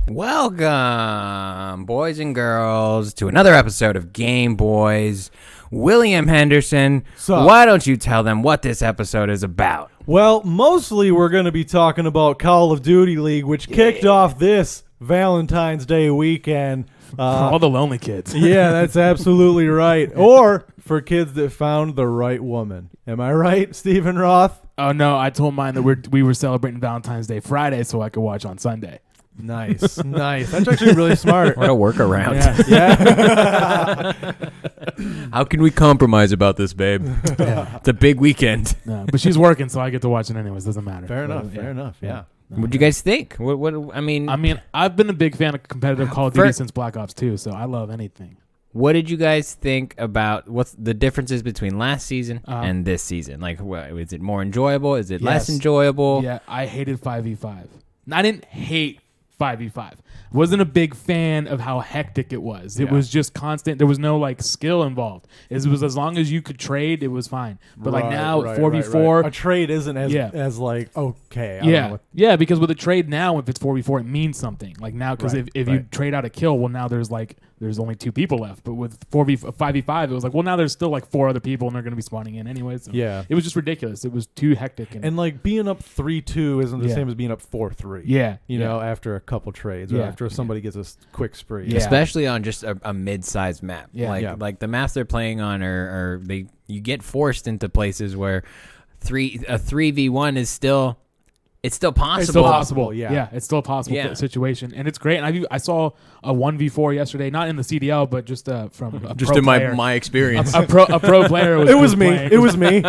Welcome, boys and girls, to another episode of Gameboiz. William Henderson, why don't you tell them what this episode is about? Well, mostly we're going to be talking about Call of Duty League, which kicked off this Valentines Day weekend. For all the lonely kids. Yeah, that's absolutely right. Or for kids that found the right woman. Am I right, Stephen Roth? Oh, no, I told mine that we were celebrating Valentine's Day Friday so I could watch on Sunday. Nice. That's actually really smart. What a workaround. Yeah. How can we compromise about this, babe? Yeah. It's a big weekend. No, but she's working, so I get to watch it anyways. Doesn't matter. Fair enough. Yeah. What'd you guys think? I mean, I've been a big fan of competitive Call of Duty since Black Ops 2, so I love anything. What did you guys think about what's the differences between last season and this season? Like, is it more enjoyable? Is it less enjoyable? Yeah, I hated 5v5. I didn't hate 5v5. Wasn't a big fan of how hectic it was. It was just constant. There was no skill involved. It was as long as you could trade, it was fine. But now 4v4, a trade isn't as okay. Yeah, because with a trade now, if it's 4v4, it means something. Like now, because if you trade out a kill, well now there's only 2 people left. But with 5v5, it was like, well now there's still 4 other people and they're going to be spawning in anyway. So it was just ridiculous. It was too hectic. And being up 3-2 isn't the same as being up 4-3. Yeah, you know, after a couple trades or after somebody gets a quick spree. Yeah. Especially on just a mid-sized map. Like the maps they're playing on you get forced into places where a 3v1 is still possible. It's still possible. Yeah, it's still a possible situation, and it's great. And I saw a 1v4 yesterday, not in the CDL, but just from a just pro in player. my experience. A pro player. It was me. Playing. It was me.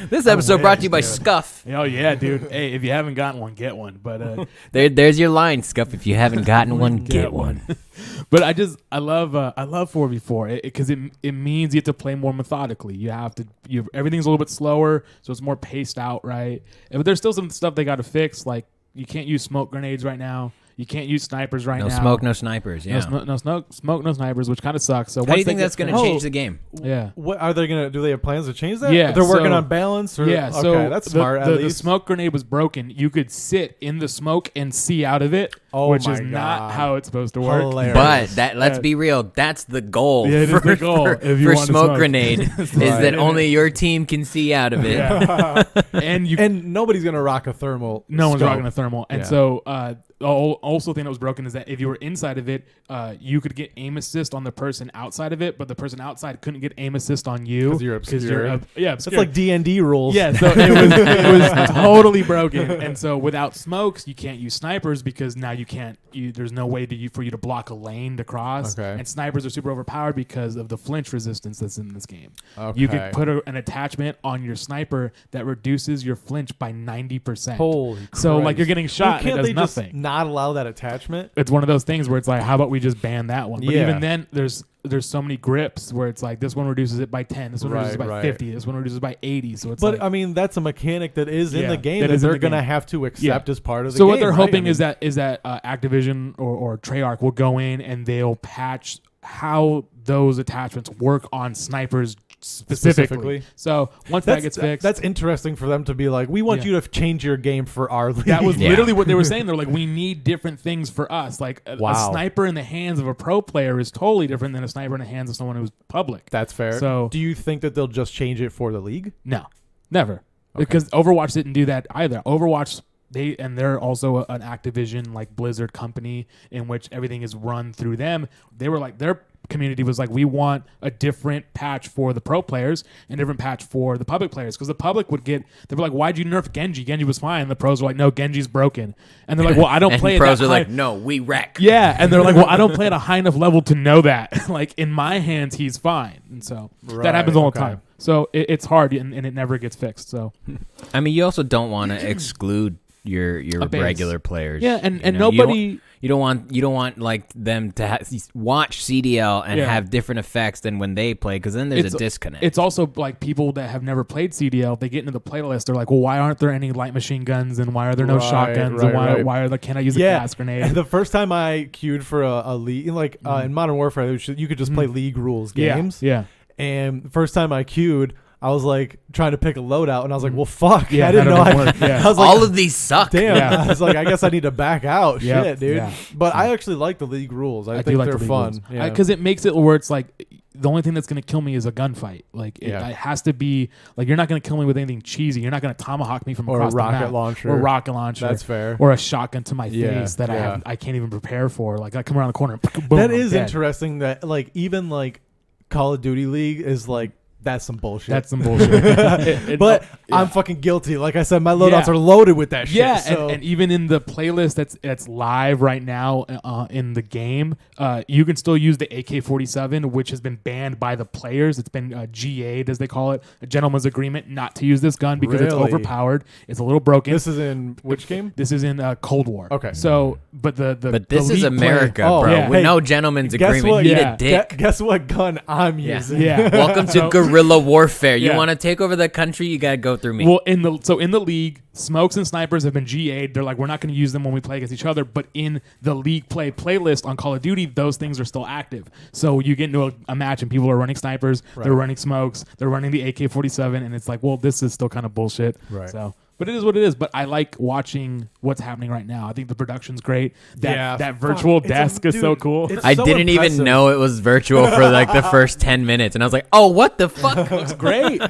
This episode brought to you by Scuff. Oh yeah, dude. Hey, if you haven't gotten one, get one. But there's your line, Scuff. If you haven't gotten one, get one. But I love 4v4 because it means you have to play more methodically. Everything's a little bit slower, so it's more paced out, right? But there's still some stuff they got to fix. Like you can't use smoke grenades right now. You can't use snipers right now. No smoke, no snipers. Yeah. No smoke, no snipers, which kind of sucks. So how do you think that's going to change the game? Yeah. What are they going to do? They have plans to change that? Yeah. They're working on balance. Yeah. Okay, so that's smart. At least the smoke grenade was broken. You could sit in the smoke and see out of it, which is not how it's supposed to work. Hilarious. But let's be real. That's the goal. Yeah, it is the goal. For smoke grenade is that only your team can see out of it. Yeah. and nobody's going to rock a thermal. No one's rocking a thermal. And so also thing that was broken is that if you were inside of it, you could get aim assist on the person outside of it, but the person outside couldn't get aim assist on you because you're obscure. Obscure. That's like D&D rules. Yeah, so it was totally broken. And so without smokes, you can't use snipers because now there's no way for you to block a lane to cross. Okay. And snipers are super overpowered because of the flinch resistance that's in this game. Okay. You could put an attachment on your sniper that reduces your flinch by 90%. Holy Christ. So you're getting shot and it does nothing. Just not allow that attachment? It's one of those things where it's like, how about we just ban that one? But even then, there's so many grips where it's like this one reduces it by 10, this one reduces it by 50, this one reduces it by 80. So it's that's a mechanic that is in the game that they're going to have to accept as part of the game. So what they're right? hoping is that Activision or Treyarch will go in and they'll patch how those attachments work on snipers specifically. So once that gets fixed, that's interesting for them to be like, we want you to change your game for our league. That was literally what they were saying. They're like, we need different things for us. Like a sniper in the hands of a pro player is totally different than a sniper in the hands of someone who's public. That's fair. So do you think that they'll just change it for the league? No, never. Okay. Because Overwatch didn't do that either. Overwatch, they're also an Activision like Blizzard company in which everything is run through them. They were like, their community was like, we want a different patch for the pro players and a different patch for the public players, because the public they were like, why'd you nerf Genji? Genji was fine. And the pros were like, no, Genji's broken. And they're like, well, I don't play it. Pros are like, no, we wreck. Yeah, and they're like, well, I don't play at a high enough level to know that. Like, in my hands, he's fine. And so that happens all the time. So it's hard, and it never gets fixed. So, I mean, you also don't want to exclude your regular players. Yeah, and nobody. You don't want like them to watch CDL and have different effects than when they play, because then there's a disconnect. It's also like people that have never played CDL, they get into the playlist, they're like, well, why aren't there any light machine guns, and why are there no shotguns, and why can I use a gas grenade? And the first time I queued for a league, like in Modern Warfare, you could just play league rules games. Yeah. And the first time I queued, I was like trying to pick a loadout, and I was like, well, fuck. Yeah, I didn't know. I was like, all of these suck. Damn. Yeah. I was like, I guess I need to back out. Yep. Shit, dude. Yeah. But I actually like the league rules. I think they're fun. Because it makes it where it's like, the only thing that's going to kill me is a gunfight. Like, it has to be, like, you're not going to kill me with anything cheesy. You're not going to tomahawk me from across the map. Or a rocket launcher. That's fair. Or a shotgun to my face that I can't even prepare for. Like, I come around the corner and boom, that is dead. interesting that, like, even, like, Call of Duty League is, like, that's some bullshit. That's some bullshit. But I'm fucking guilty. Like I said, my loadouts are loaded with that shit. Yeah, so. and even in the playlist that's live right now in the game, you can still use the AK-47, which has been banned by the players. It's been GA'd, as they call it, a gentleman's agreement not to use this gun because it's overpowered. It's a little broken. This is in which game? This is in Cold War. Okay. So, but this is America, bro. Yeah. With no gentleman's agreement. What? Eat a dick. Guess what gun I'm using? Yeah. Welcome to guerrilla warfare. You want to take over the country, you gotta go through me. Well, in the league, smokes and snipers have been GA'd. They're like, we're not going to use them when we play against each other. But in the league play playlist on Call of Duty, those things are still active. So you get into a match and people are running snipers, they're running smokes, they're running the AK-47, and it's like, well, this is still kind of bullshit. Right. So. But it is what it is. But I like watching what's happening right now. I think the production's great. That virtual desk is so cool. I didn't even know it was virtual for like the first 10 minutes. And I was like, oh, what the fuck? Looks great.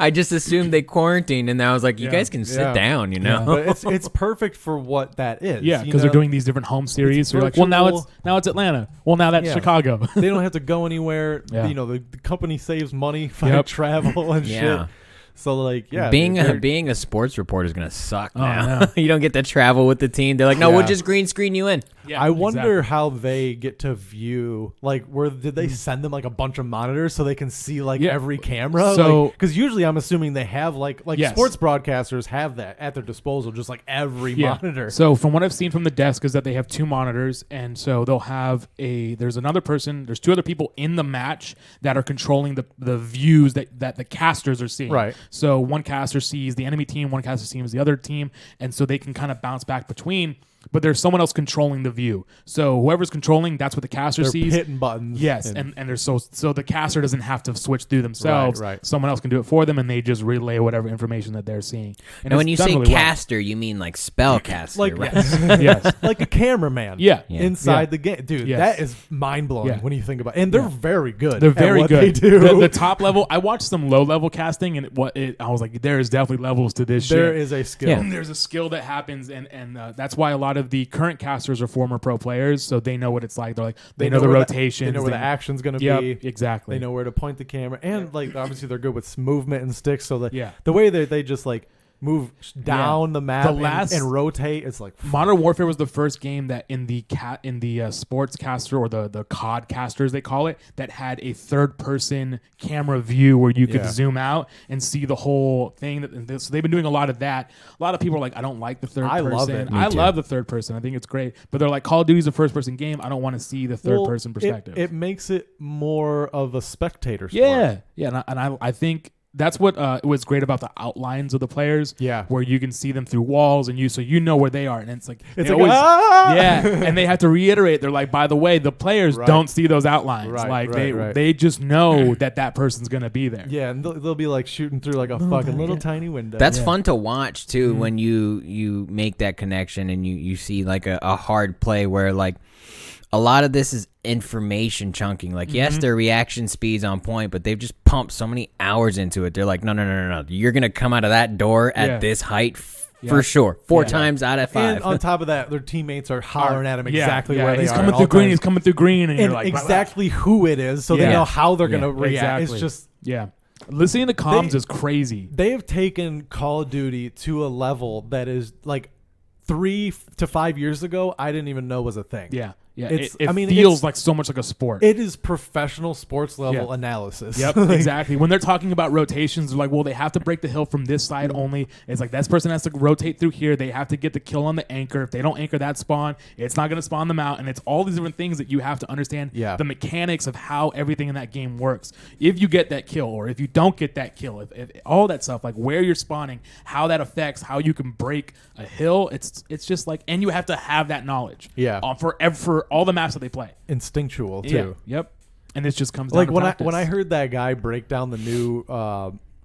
I just assumed they quarantined. And I was like, you guys can sit down, you know? Yeah. But it's perfect for what that is. Yeah, because they're doing these different home series. So you're like, well, now it's Atlanta. Well, now that's Chicago. They don't have to go anywhere. Yeah. You know, the company saves money, travel and shit. So like, being a sports reporter is gonna suck now. You don't get to travel with the team. They're like, no, we'll just green screen you in. Yeah, I wonder how they get to view, like, did they send them like a bunch of monitors so they can see like every camera? So because usually I'm assuming they have like sports broadcasters have that at their disposal, just like every monitor. So from what I've seen from the desk is that they have 2 monitors, and so they'll have there's two other people in the match that are controlling the views that the casters are seeing. Right. So one caster sees the enemy team, one caster sees the other team, and so they can kind of bounce back between. But there's someone else controlling the view. So whoever's controlling, that's what the caster sees. Hitting buttons. Yes, and there's so the caster doesn't have to switch through themselves. Right. Someone else can do it for them, and they just relay whatever information that they're seeing. And when you say really caster, you mean like spellcaster, like, right? Yes. Like a cameraman. Inside the game. Dude, that is mind-blowing when you think about it. And they're very good. They're very at what good. They do. The top level, I watched some low-level casting, and I was like, there is definitely levels to this shit. There is a skill. Yeah. There's a skill that happens, and that's why a lot of the current casters are former pro players, so they know what it's like. They're like they know the rotation. They know where the action's going to be. Exactly. They know where to point the camera, and like obviously they're good with movement and sticks. So the way that they just like move down the map and rotate, it's like Modern Warfare was the first game that in the sports caster, or the COD casters they call it, that had a third person camera view where you could zoom out and see the whole thing. So they've been doing a lot of that. A lot of people are like, I don't like the third person. Love it. I love the third person. I think it's great. But they're like, Call of Duty's a first person game. I don't want to see the third person perspective. It makes it more of a spectator sport. Yeah. And I think that's what was great about the outlines of the players. Yeah, where you can see them through walls, and so you know where they are, and it's like and they have to reiterate. They're like, by the way, the players don't see those outlines. They just know that person's gonna be there. Yeah, and they'll be like shooting through like a fucking little tiny window. That's fun to watch too when you make that connection and you see like a hard play where like a lot of this is information chunking. Like, yes, their reaction speed's on point, but they've just pumped so many hours into it. They're like, no. You're going to come out of that door at this height for sure. 4 times out of 5. And on top of that, their teammates are hollering at him exactly where they he's are. Coming through green. He's coming through green, and you're like exactly who it is, so they know how they're gonna react. Exactly. It's just listening to comms is crazy. They have taken Call of Duty to a level that is like 3 to 5 years ago I didn't even know was a thing. Yeah. It feels like so much like a sport. It is professional sports level analysis. Yep, exactly. When they're talking about rotations, they're like, well, they have to break the hill from this side only. It's like this person has to rotate through here. They have to get the kill on the anchor. If they don't anchor that spawn, it's not going to spawn them out. And it's all these different things that you have to understand the mechanics of how everything in that game works. If you get that kill or if you don't get that kill, if all that stuff, like where you're spawning, how that affects how you can break a hill. It's just like, and you have to have that knowledge. For all the maps that they play. Instinctual too. Yep. And this just comes like down to practice. when I heard that guy break down the new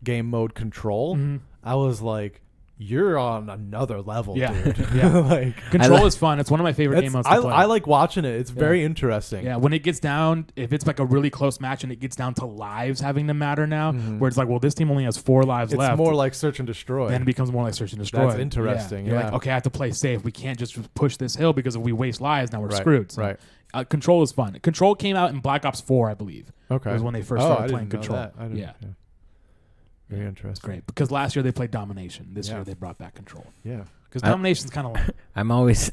game mode control, I was like, you're on another level, dude. Like control is fun. It's one of my favorite game modes to play. I like watching it. It's very interesting. Yeah, when it gets down, if it's like a really close match and it gets down to lives having to matter now, where it's like, well, this team only has 4 lives left. It's more like search and destroy. Then it becomes more like search and destroy. That's interesting. You're like, okay, I have to play safe. We can't just push this hill because if we waste lives, now we're screwed. So, right. Control is fun. Control came out in Black Ops 4, I believe. Okay. It was when they first started playing didn't Control. Know that. Yeah. Very interesting. Great. Because last year they played Domination. This year they brought back Control. Yeah. Because Domination's kind of like... I'm always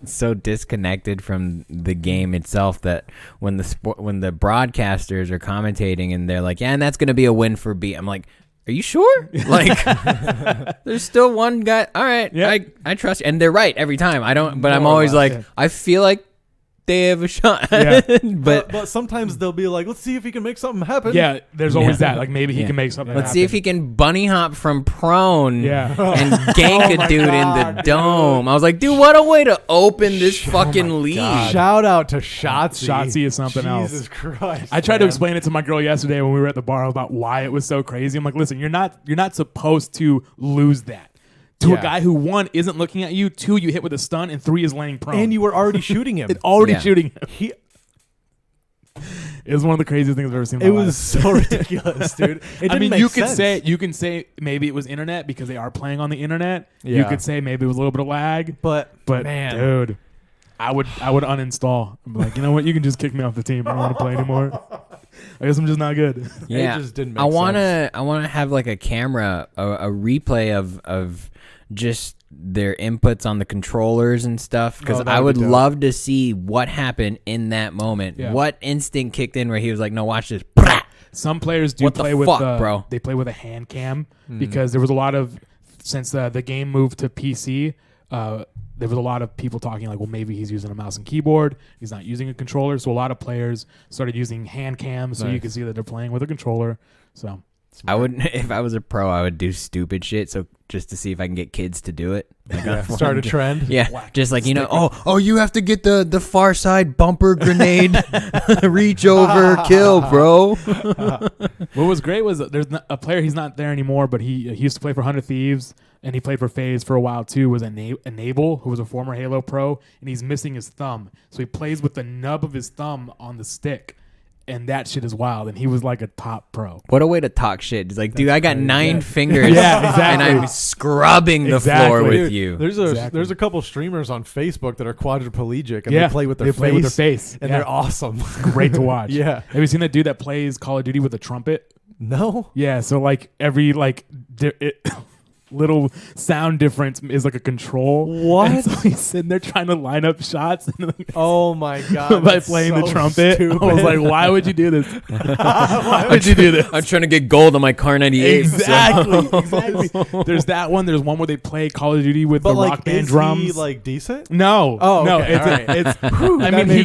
so disconnected from the game itself that when the broadcasters are commentating and they're like, yeah, and that's going to be a win for B. I'm like, are you sure? Like, there's still one guy. All right, I trust you. And they're right every time. I don't, but I'm always like, I feel like they have a shot. but sometimes they'll be like, let's see if he can make something happen. Yeah, there's always that. Like maybe he can make something happen. Let's see if he can bunny hop from prone and gank a dude in the dome. I was like, dude, what a way to open this fucking league. Shout out to Shotzi. Shotzi is something else. Jesus Christ. I tried to explain it to my girl yesterday when we were at the bar about why it was so crazy. I'm like, listen, you're not supposed to lose that. To a guy who, 1, isn't looking at you, 2, you hit with a stun, and 3 is laying prone. And you were already shooting him. Shooting him. It was one of the craziest things I've ever seen in my life. It was so ridiculous, dude. It didn't make sense. You can say maybe it was internet because they are playing on the internet. Yeah. You could say maybe it was a little bit of lag. But man, dude, I would uninstall. I'm like, you know what? You can just kick me off the team. I don't want to play anymore. I guess I'm just not good. Yeah, it just didn't make sense. I wanna have like a camera, a replay of just their inputs on the controllers and stuff, because I would love to see what happened in that moment. Yeah. What instinct kicked in where he was like, "No, watch this." Some players do play with bro. They play with a hand cam because there was a lot of since the game moved to PC. There was a lot of people talking like, well, maybe he's using a mouse and keyboard. He's not using a controller. So a lot of players started using hand cams so you can see that they're playing with a controller. So I would, if I was a pro, I would do stupid shit. So just to see if I can get kids to do it. Like start a trend. Yeah. Just like, you have to get the far side bumper grenade, reach over, kill, bro. What was great was there's a player, he's not there anymore, but he used to play for 100 Thieves. And he played for FaZe for a while too, was Enable, who was a former Halo pro, and he's missing his thumb. So he plays with the nub of his thumb on the stick. And that shit is wild. And he was like a top pro. What a way to talk shit. He's like, dude, I got 9 fingers. Yeah, exactly. And I'm scrubbing the floor with you. There's a couple streamers on Facebook that are quadriplegic and they play with their face. And they're awesome. Great to watch. Yeah. Have you seen that dude that plays Call of Duty with a trumpet? No. Yeah. So like every little sound difference is like a control. What? And so he's sitting there trying to line up shots. Oh my god! By playing the trumpet, stupid. I was like, "Why would you do this? Why would you do this?" I'm trying to get gold on my Car 98. Exactly. There's that one. There's one where they play Call of Duty with the Rock Band drums. Is he like decent? No. Oh, no. Okay. It's. I mean, he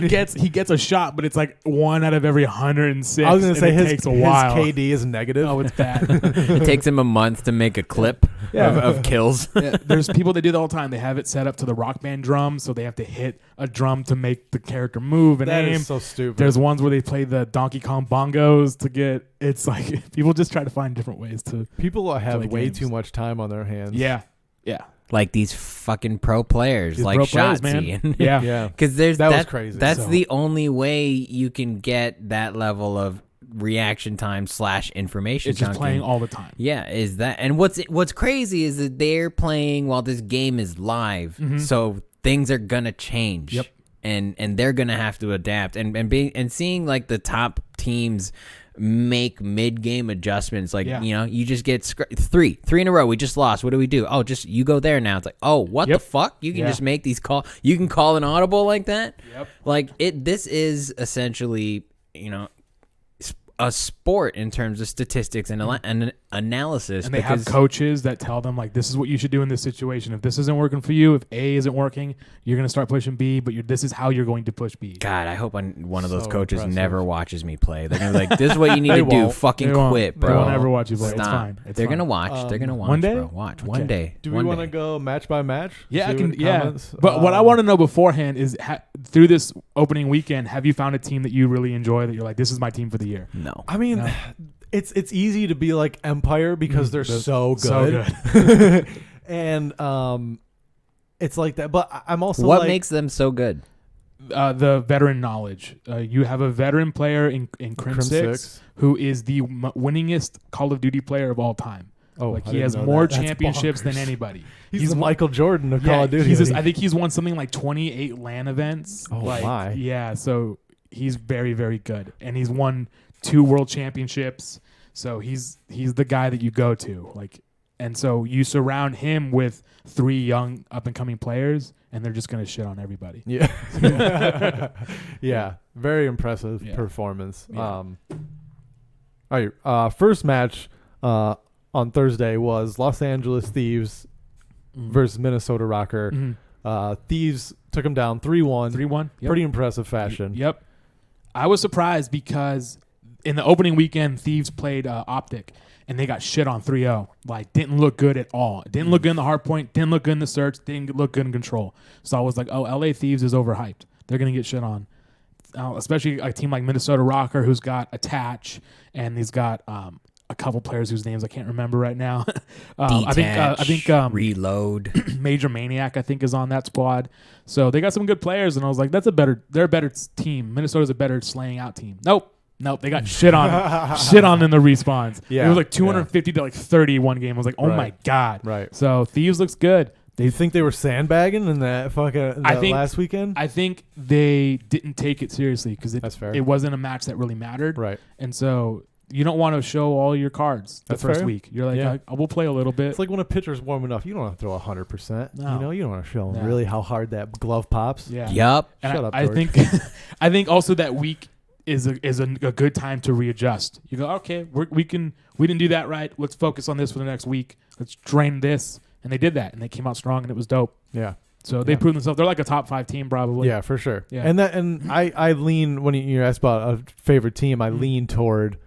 gets a shot, but it's like 1 out of every 106. I was gonna say it takes a while. His KD is negative. Oh, it's bad. It takes him a month to make a clip. Of kills. There's people that do that all the time. They have it set up to the Rock Band drum, so they have to hit a drum to make the character move and aim. That is so stupid. There's ones where they play the Donkey Kong bongos to get. It's like people just try to find different ways to. People have way games. too much time on their hands. Yeah. Like these fucking pro players, like Shotzi. Man. Yeah. Because that was crazy. That's the only way you can get that level of reaction time / information. It's just playing all the time. Yeah, is that, and what's crazy is that they're playing while this game is live, so things are gonna change. Yep. And they're gonna have to adapt, and seeing like the top teams make mid-game adjustments, like you just get three in a row. We just lost. What do we do? Oh, just you go there now. It's like, oh, what the fuck? You can just make these calls. You can call an audible like that. Yep. Like this is essentially a sport in terms of statistics and analysis. And they have coaches that tell them, like, this is what you should do in this situation. If this isn't working for you, if A isn't working, you're going to start pushing B, but this is how you're going to push B. God, I hope one of those coaches never watches me play. They're going to be like, this is what you need to do. Fucking quit, bro. They won't ever watch you play. Stop. It's fine. They're going to watch. They're going to watch, one day? bro. Watch. Okay. One day. Do we want to go match by match? Yeah, But what I want to know beforehand is, through this opening weekend, have you found a team that you really enjoy that you're like, this is my team for the year? No. I mean... No. It's easy to be like Empire because they're so good. So good. And it's like that. But I'm also what makes them so good? The veteran knowledge. You have a veteran player in Crim 6 who is the winningest Call of Duty player of all time. Oh, like he has more championships than anybody. He's the Michael Jordan of Call of Duty. I think he's won something like 28 LAN events. Oh, my. Yeah, so he's very, very good. And he's won 2 world championships. So he's the guy that you go to. Like, and so you surround him with 3 young up and coming players, and they're just gonna shit on everybody. Yeah. Yeah. Very impressive performance. Yeah. All right. First match on Thursday was Los Angeles Thieves versus Minnesota Rocker. Mm-hmm. Thieves took them down 3-1. 3-1. Yep. Pretty impressive fashion. Yep. I was surprised because in the opening weekend, Thieves played Optic, and they got shit on 3-0. Like, didn't look good at all. Didn't look good in the hard point. Didn't look good in the search. Didn't look good in control. So I was like, oh, LA Thieves is overhyped. They're going to get shit on. Especially a team like Minnesota Rocker, who's got Attach, and he's got a couple players whose names I can't remember right now. I think Reload. Major Maniac, I think, is on that squad. So they got some good players, and I was like, they're a better team. Minnesota's a better slaying out team. Nope, they got shit on in the respawns. Yeah, it was like 250 to like 30 one game. I was like, oh my God. Right. So Thieves looks good. They think they were sandbagging in that fucking last weekend? I think they didn't take it seriously because it wasn't a match that really mattered. Right. And so you don't want to show all your cards the first week. You're like, I will play a little bit. It's like when a pitcher's warming up, you don't have to throw 100%. No. You don't want to show them really how hard that glove pops. Yeah. Yep. And Shut up, I George. think I think also that week is a good time to readjust. You go, okay, we didn't do that right. Let's focus on this for the next week. Let's drain this. And they did that, and they came out strong, and it was dope. Yeah. So they proved themselves. They're like a top 5 team, probably. Yeah, for sure. Yeah. And I lean, when you asked about a favorite team, I lean toward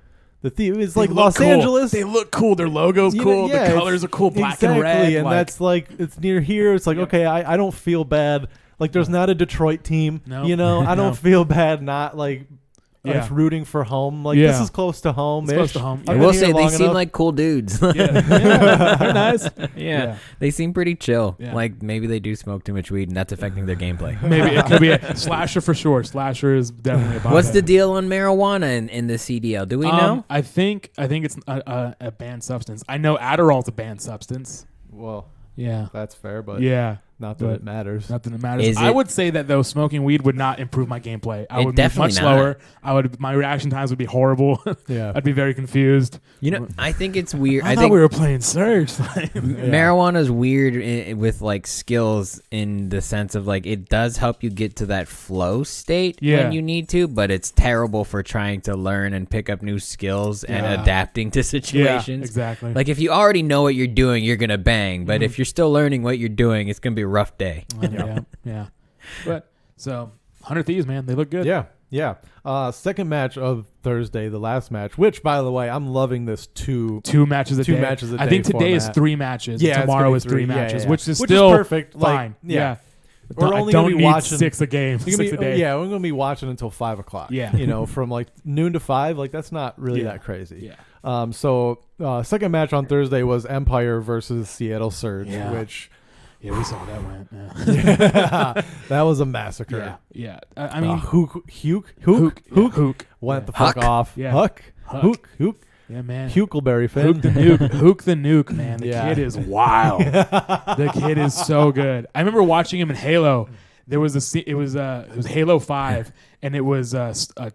the theme. It's like Los Angeles. They look cool. Their logo's cool. The colors are cool, black and red. And that's like, it's near here. It's like, okay, I don't feel bad. Like, there's not a Detroit team. No. I don't feel bad not like rooting for home. Like, this is close to home. It's close to home. I will say they seem like cool dudes. They're nice. Yeah. They seem pretty chill. Yeah. Like, maybe they do smoke too much weed, and that's affecting their gameplay. Maybe it could be a Slasher for sure. Slasher is definitely a What's the deal on marijuana in the CDL? Do we know? I think it's a banned substance. I know Adderall's a banned substance. Well, yeah, that's fair, but not that it matters. Nothing that matters. I would say that though, smoking weed would not improve my gameplay. I would move much slower. My reaction times would be horrible. Yeah, I'd be very confused. I think it's weird. I thought we were playing Surge. Marijuana is weird with like skills in the sense of like it does help you get to that flow state when you need to, but it's terrible for trying to learn and pick up new skills and adapting to situations. Yeah, exactly. Like if you already know what you're doing, you're gonna bang. But if you're still learning what you're doing, it's gonna be a rough day. Yeah. But so 100 Thieves, man, they look good. Yeah. Second match of Thursday, the last match, which by the way, I'm loving this two matches a day. I think today is 3 matches. Yeah, tomorrow is 3 matches, which is still perfect. Fine. Yeah. We're only going to be watching 6 a game. 6 a day. Yeah, we're going to be watching until 5 o'clock. Yeah. From like noon to 5. Like that's not really that crazy. Yeah. So second match on Thursday was Empire versus Seattle Surge, which. Yeah, we saw that went. Yeah. That was a massacre. Yeah. I mean, Hook went the fuck off. Yeah. Hook. Yeah, man. Huckleberry Finn. Hook the nuke. Hook the nuke, man. The kid is wild. The kid is so good. I remember watching him in Halo. There was it was Halo 5, and it was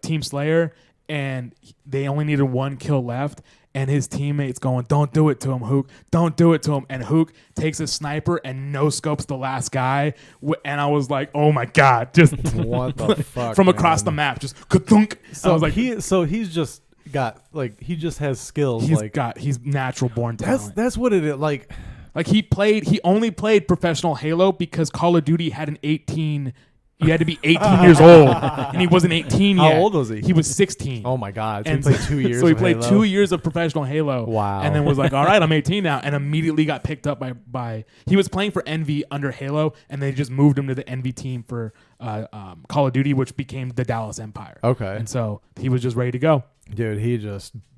Team Slayer, and they only needed one kill left. And his teammates going, "Don't do it to him, Hook. Don't do it to him." And Hook takes a sniper and no scopes the last guy. And I was like, "Oh my god!" Just what the fuck from across the map, just ka-thunk. So I was like, he's just got he just has skills. He's natural born talent. That's what it is. Like he only played professional Halo because Call of Duty had an 18. You had to be 18 years old, and he wasn't 18 yet. How old was he? He was 16. Oh my god! So he played 2 years. So he played 2 years of professional Halo. Wow! And then was like, "All right, I'm 18 now," and immediately got picked up by. He was playing for Envy under Halo, and they just moved him to the Envy team for Call of Duty, which became the Dallas Empire. Okay. And so he was just ready to go. Dude,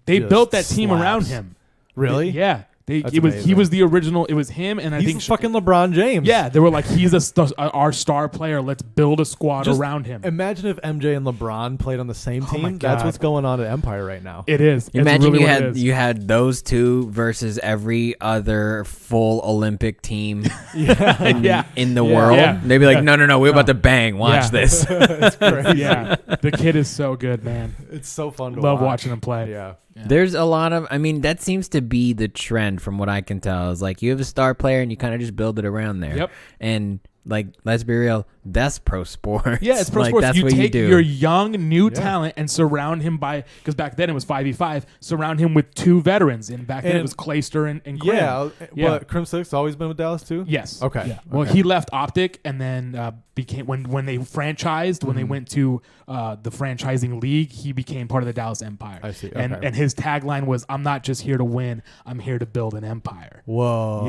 they built that team around him. Really? Yeah. He was the original. It was him, and I think fucking LeBron James. Yeah, they were like, he's our star player. Let's build a squad around him. Imagine if MJ and LeBron played on the same team. That's what's going on at Empire right now. It is. Imagine really you had those two versus every other full Olympic team in the world. Yeah. They'd be like, no, we're about to bang. Watch this. It's crazy. Yeah, the kid is so good, man. It's so fun to love watching him play. Yeah. There's a lot of, that seems to be the trend from what I can tell. Is like you have a star player and you kind of just build it around there. Yep. And like, let's be real, that's pro sports. Yeah, it's pro sports. That's you what take you do. your young, new talent and surround him because back then it was 5v5, surround him with two veterans. And back then it was Clayster and Krim. Yeah. But Krim 6 always been with Dallas too? Yes. Okay. Yeah. Well, he left Optic and then became, when they franchised, when they went to the franchising league, he became part of the Dallas Empire. I see. Okay. And his tagline was, "I'm not just here to win, I'm here to build an empire." Whoa.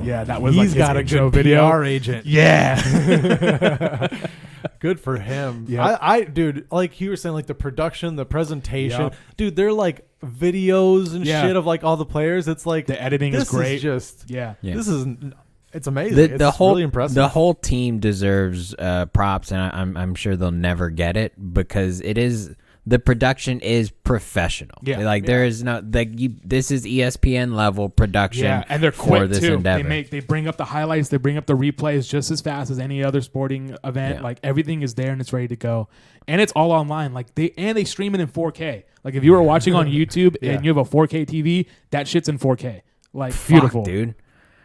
Yeah. That was He's like got a good video. PR agent. Yeah. Good for him. Yep. Dude, like you were saying, like the production, the presentation, dude, they're like videos and shit of like all the players. It's like the editing is great. This is it's amazing. It's really impressive. The whole team deserves props, and I'm sure they'll never get it because it is. The production is professional. There is no this is ESPN level production. Yeah, and they're for quick this too. endeavor. They bring up the highlights, they bring up the replays just as fast as any other sporting event. Like everything is there and it's ready to go, and it's all online. Like they stream it in 4K. Like if you were watching on YouTube and you have a 4K TV, that shit's in 4K. Like beautiful, dude.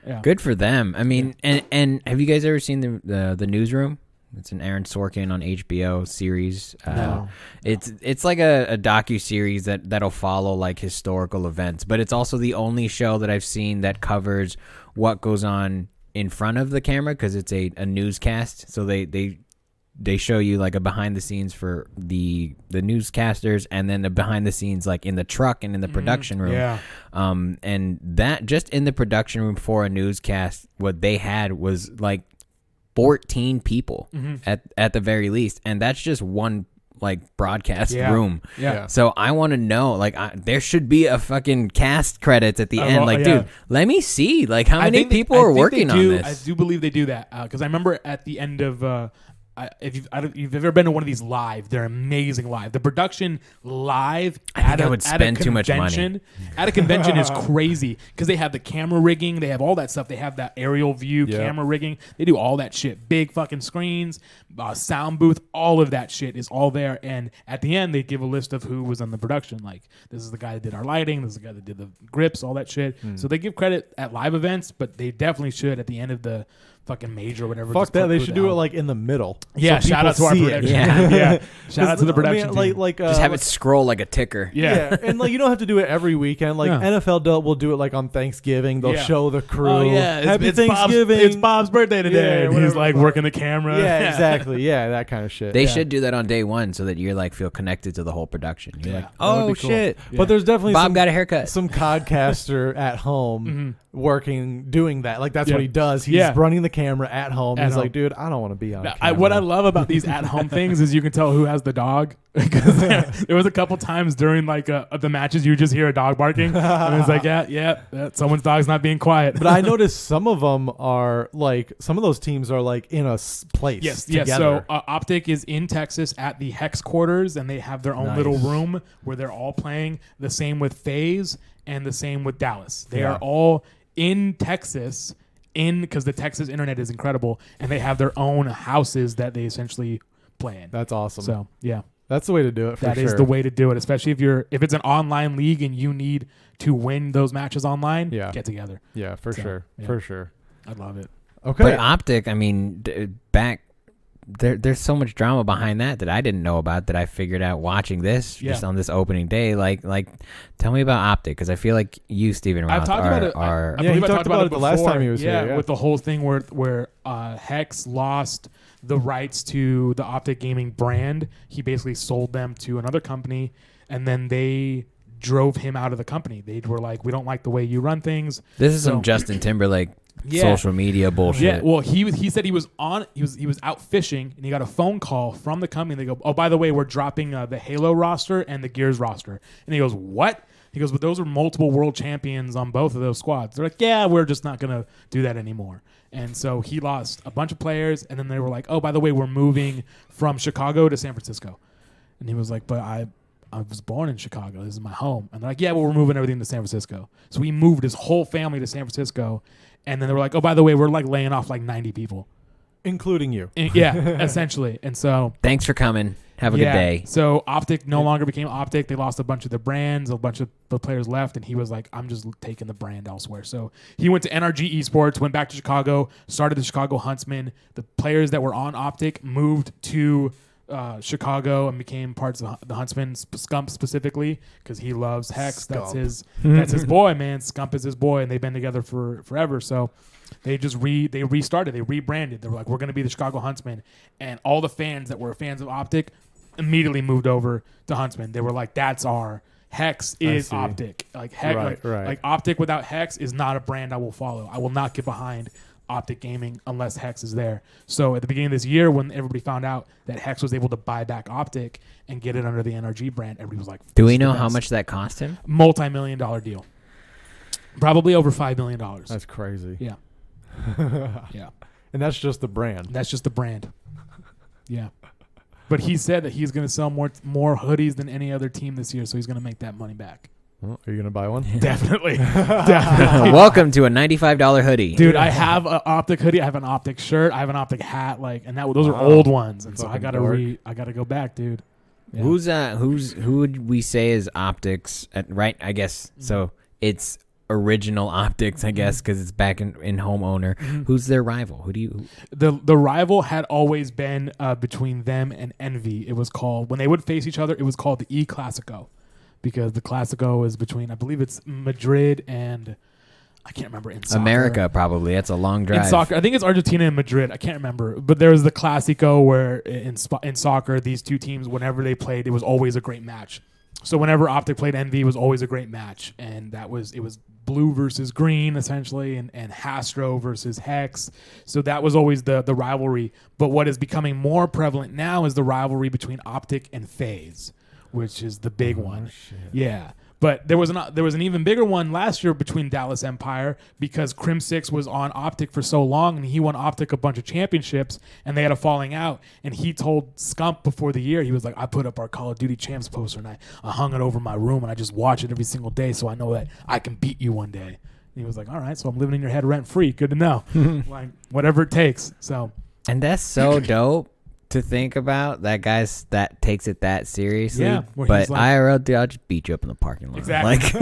Yeah. Good for them. And have you guys ever seen the Newsroom? It's an Aaron Sorkin on HBO series. No. It's like a docu-series that'll follow like historical events, but it's also the only show that I've seen that covers what goes on in front of the camera because it's a newscast. So they show you like a behind the scenes for the newscasters and then the behind the scenes like in the truck and in the production room. Yeah. And that just in the production room for a newscast, what they had was like 14 people at the very least, and that's just one like broadcast room. Yeah. So I want to know, like, there should be a fucking cast credits at the end. Like, dude, let me see, like, how many people are working on this. I do believe they do that because I remember at the end of. If you've ever been to one of these live, they're amazing live. The production live I would spend too much money. At a convention is crazy because they have the camera rigging, they have all that stuff. They have that aerial view camera rigging. They do all that shit. Big fucking screens, sound booth, all of that shit is all there. And at the end, they give a list of who was on the production. Like this is the guy that did our lighting. This is the guy that did the grips, all that shit. So they give credit at live events, but they definitely should at the end of the fucking major or whatever. Fuck that. They should do it like in the middle. Yeah, so shout out to our production. Yeah. Shout out to the production team. Just have it scroll like a ticker. Yeah. And like you don't have to do it every weekend. Like NFL will do it like on Thanksgiving. They'll show the crew. Oh yeah, Happy Thanksgiving. It's Bob's birthday today. Yeah, and he's like working the camera. Yeah, exactly. Yeah, that kind of shit. They should do that on day one so that you're like feel connected to the whole production. You're like, oh cool. Shit. Yeah. But there's definitely Bob got a haircut. Some codcaster at home doing that. Like that's what he does. He's running the camera at home. He's like, dude, I don't want to be on camera. What I love about these at home things is you can tell who has the dog. because there was a couple times during like the matches you just hear a dog barking, and it's like, yeah, someone's dog's not being quiet. But I noticed some of them are like, some of those teams are like in a place. Yes. together. So Optic is in Texas at the Hex quarters, and they have their own little room where they're all playing. The same with FaZe, and the same with Dallas. They are all in Texas, because the Texas internet is incredible, and they have their own houses that they essentially play in. That's awesome. So yeah. That's the way to do it. That is the way to do it, especially if it's an online league and you need to win those matches online. Get together. Yeah, for sure. I love it. Okay, but Optic, I mean, back there's so much drama behind that I didn't know about, that I figured out watching this just on this opening day. Like, tell me about Optic, because I feel like you, Steven Roth, I've talked about it. I believe I talked about it the last time he was here. With the whole thing where Hex lost the rights to the Optic Gaming brand. He basically sold them to another company, and then they drove him out of the company. They were like, we don't like the way you run things. This is some Justin Timberlake social media bullshit. Yeah, well, he said he was out fishing, and he got a phone call from the company. They go, oh, by the way, we're dropping the Halo roster and the Gears roster. And he goes, what? He goes, but those are multiple world champions on both of those squads. They're like, yeah, we're just not going to do that anymore. And so he lost a bunch of players, and then they were like, oh, by the way, we're moving from Chicago to San Francisco. And he was like, but I was born in Chicago. This is my home. And they're like, yeah, well, we're moving everything to San Francisco. So he moved his whole family to San Francisco, and then they were like, oh, by the way, we're like laying off like 90 people. Including you. Essentially. And so... Thanks for coming. Have a good day. So Optic no longer became Optic. They lost a bunch of their brands. A bunch of the players left, and he was like, I'm just taking the brand elsewhere. So he went to NRG Esports, went back to Chicago, started the Chicago Huntsmen. The players that were on Optic moved to Chicago and became parts of the Huntsmen. Scump specifically, because he loves Hex. That's his boy, man. Scump is his boy, and they've been together for forever. So they just restarted. They rebranded. They were like, we're going to be the Chicago Huntsmen. And all the fans that were fans of Optic immediately moved over to Huntsman. They were like, that's our Hex is Optic. Like Hex, like Optic without Hex is not a brand I will follow. I will not get behind Optic Gaming unless Hex is there. So at the beginning of this year, when everybody found out that Hex was able to buy back Optic and get it under the NRG brand, everybody was like, do we know how much that cost him? Multi-million-dollar deal. Probably over $5 million. That's crazy. Yeah. Yeah. And that's just the brand. That's just the brand. Yeah. But he said that he's going to sell more hoodies than any other team this year, so he's going to make that money back. Well, are you going to buy one? Definitely. Definitely. Welcome to a $95 hoodie. Dude, I have an Optic hoodie. I have an Optic shirt. I have an Optic hat. And those are old ones. And so I got to go back, dude. Yeah. Who would we say is Optics right? I guess so. It's original Optics, I guess, because it's back in homeowner. Who's their rival? Who do you? The rival had always been between them and Envy. It was called, when they would face each other, it was called the E Clasico, because the Clasico is between, I believe it's Madrid and I can't remember in soccer. America, probably. That's a long drive. In soccer, I think it's Argentina and Madrid. I can't remember, but there was the Clasico where in soccer, these two teams, whenever they played, it was always a great match. So whenever Optic played Envy, it was always a great match, and it was blue versus green essentially, and Hastro versus Hex. So that was always the rivalry. But what is becoming more prevalent now is the rivalry between Optic and FaZe, which is the big one. Shit. Yeah. But there was an even bigger one last year between Dallas Empire, because Crim6 was on Optic for so long, and he won Optic a bunch of championships, and they had a falling out. And he told Scump before the year, he was like, I put up our Call of Duty Champs poster, and I hung it over my room, and I just watch it every single day so I know that I can beat you one day. And he was like, all right, so I'm living in your head rent-free. Good to know. Like, whatever it takes. So, and that's so dope to think about, that guys that takes it that seriously. Yeah, but like, IRL, dude, I'll just beat you up in the parking lot. Exactly.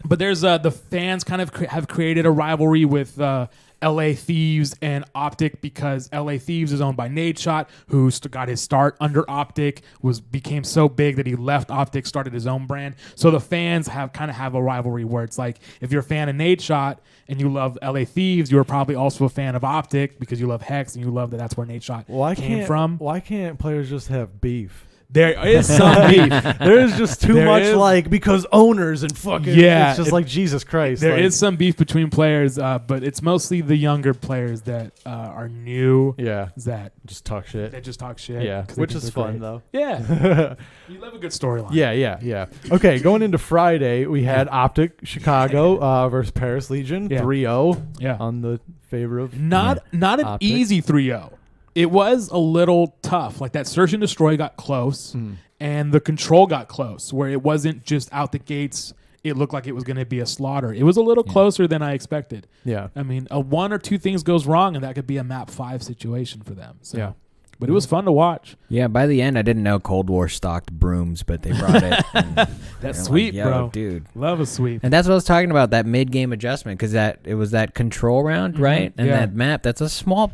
But there's the fans kind of have created a rivalry with LA Thieves and Optic, because LA Thieves is owned by Nadeshot, who got his start under Optic, became so big that he left Optic, started his own brand. So the fans have a rivalry where it's like, if you're a fan of Nadeshot and you love LA Thieves, you're probably also a fan of Optic because you love Hex and you love that's where Nadeshot came from. Why can't players just have beef? There is some beef. There is just too much because owners and fucking it's just like Jesus Christ. There is some beef between players, but it's mostly the younger players that are new. Yeah, that just talk shit. They just talk shit. Yeah, which is fun though. Yeah, you love a good storyline. Yeah. Okay, going into Friday, we had Optic Chicago versus Paris Legion 3-0. Yeah, on the favor of not an easy 3-0. It was a little tough. Like that search and destroy got close, and the control got close, where it wasn't just out the gates. It looked like it was going to be a slaughter. It was a little closer than I expected. Yeah. I mean, one or two things goes wrong, and that could be a map 5 situation for them. So. Yeah. But it was fun to watch. Yeah, by the end, I didn't know Cold War stocked brooms, but they brought it. That's sweet, like, bro. Dude. Love a sweep. And that's what I was talking about, that mid-game adjustment, because it was that control round, right? And that map, that's a small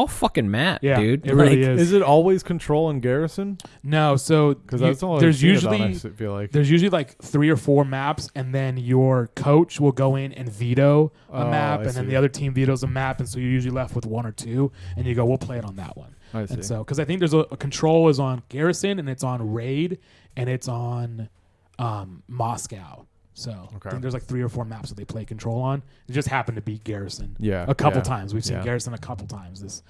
fucking map, dude. It really is. Is it always control and garrison? No, so there's usually there's usually like 3 or 4 maps, and then your coach will go in and veto a map, and then the other team vetoes a map, and so you're usually left with 1 or 2, and you go, we'll play it on that one. I see. And so, because I think there's a control is on Garrison, and it's on Raid, and it's on Moscow. So I think there's like 3 or 4 maps that they play control on. It just happened to be Garrison. A couple times we've seen Garrison a couple times.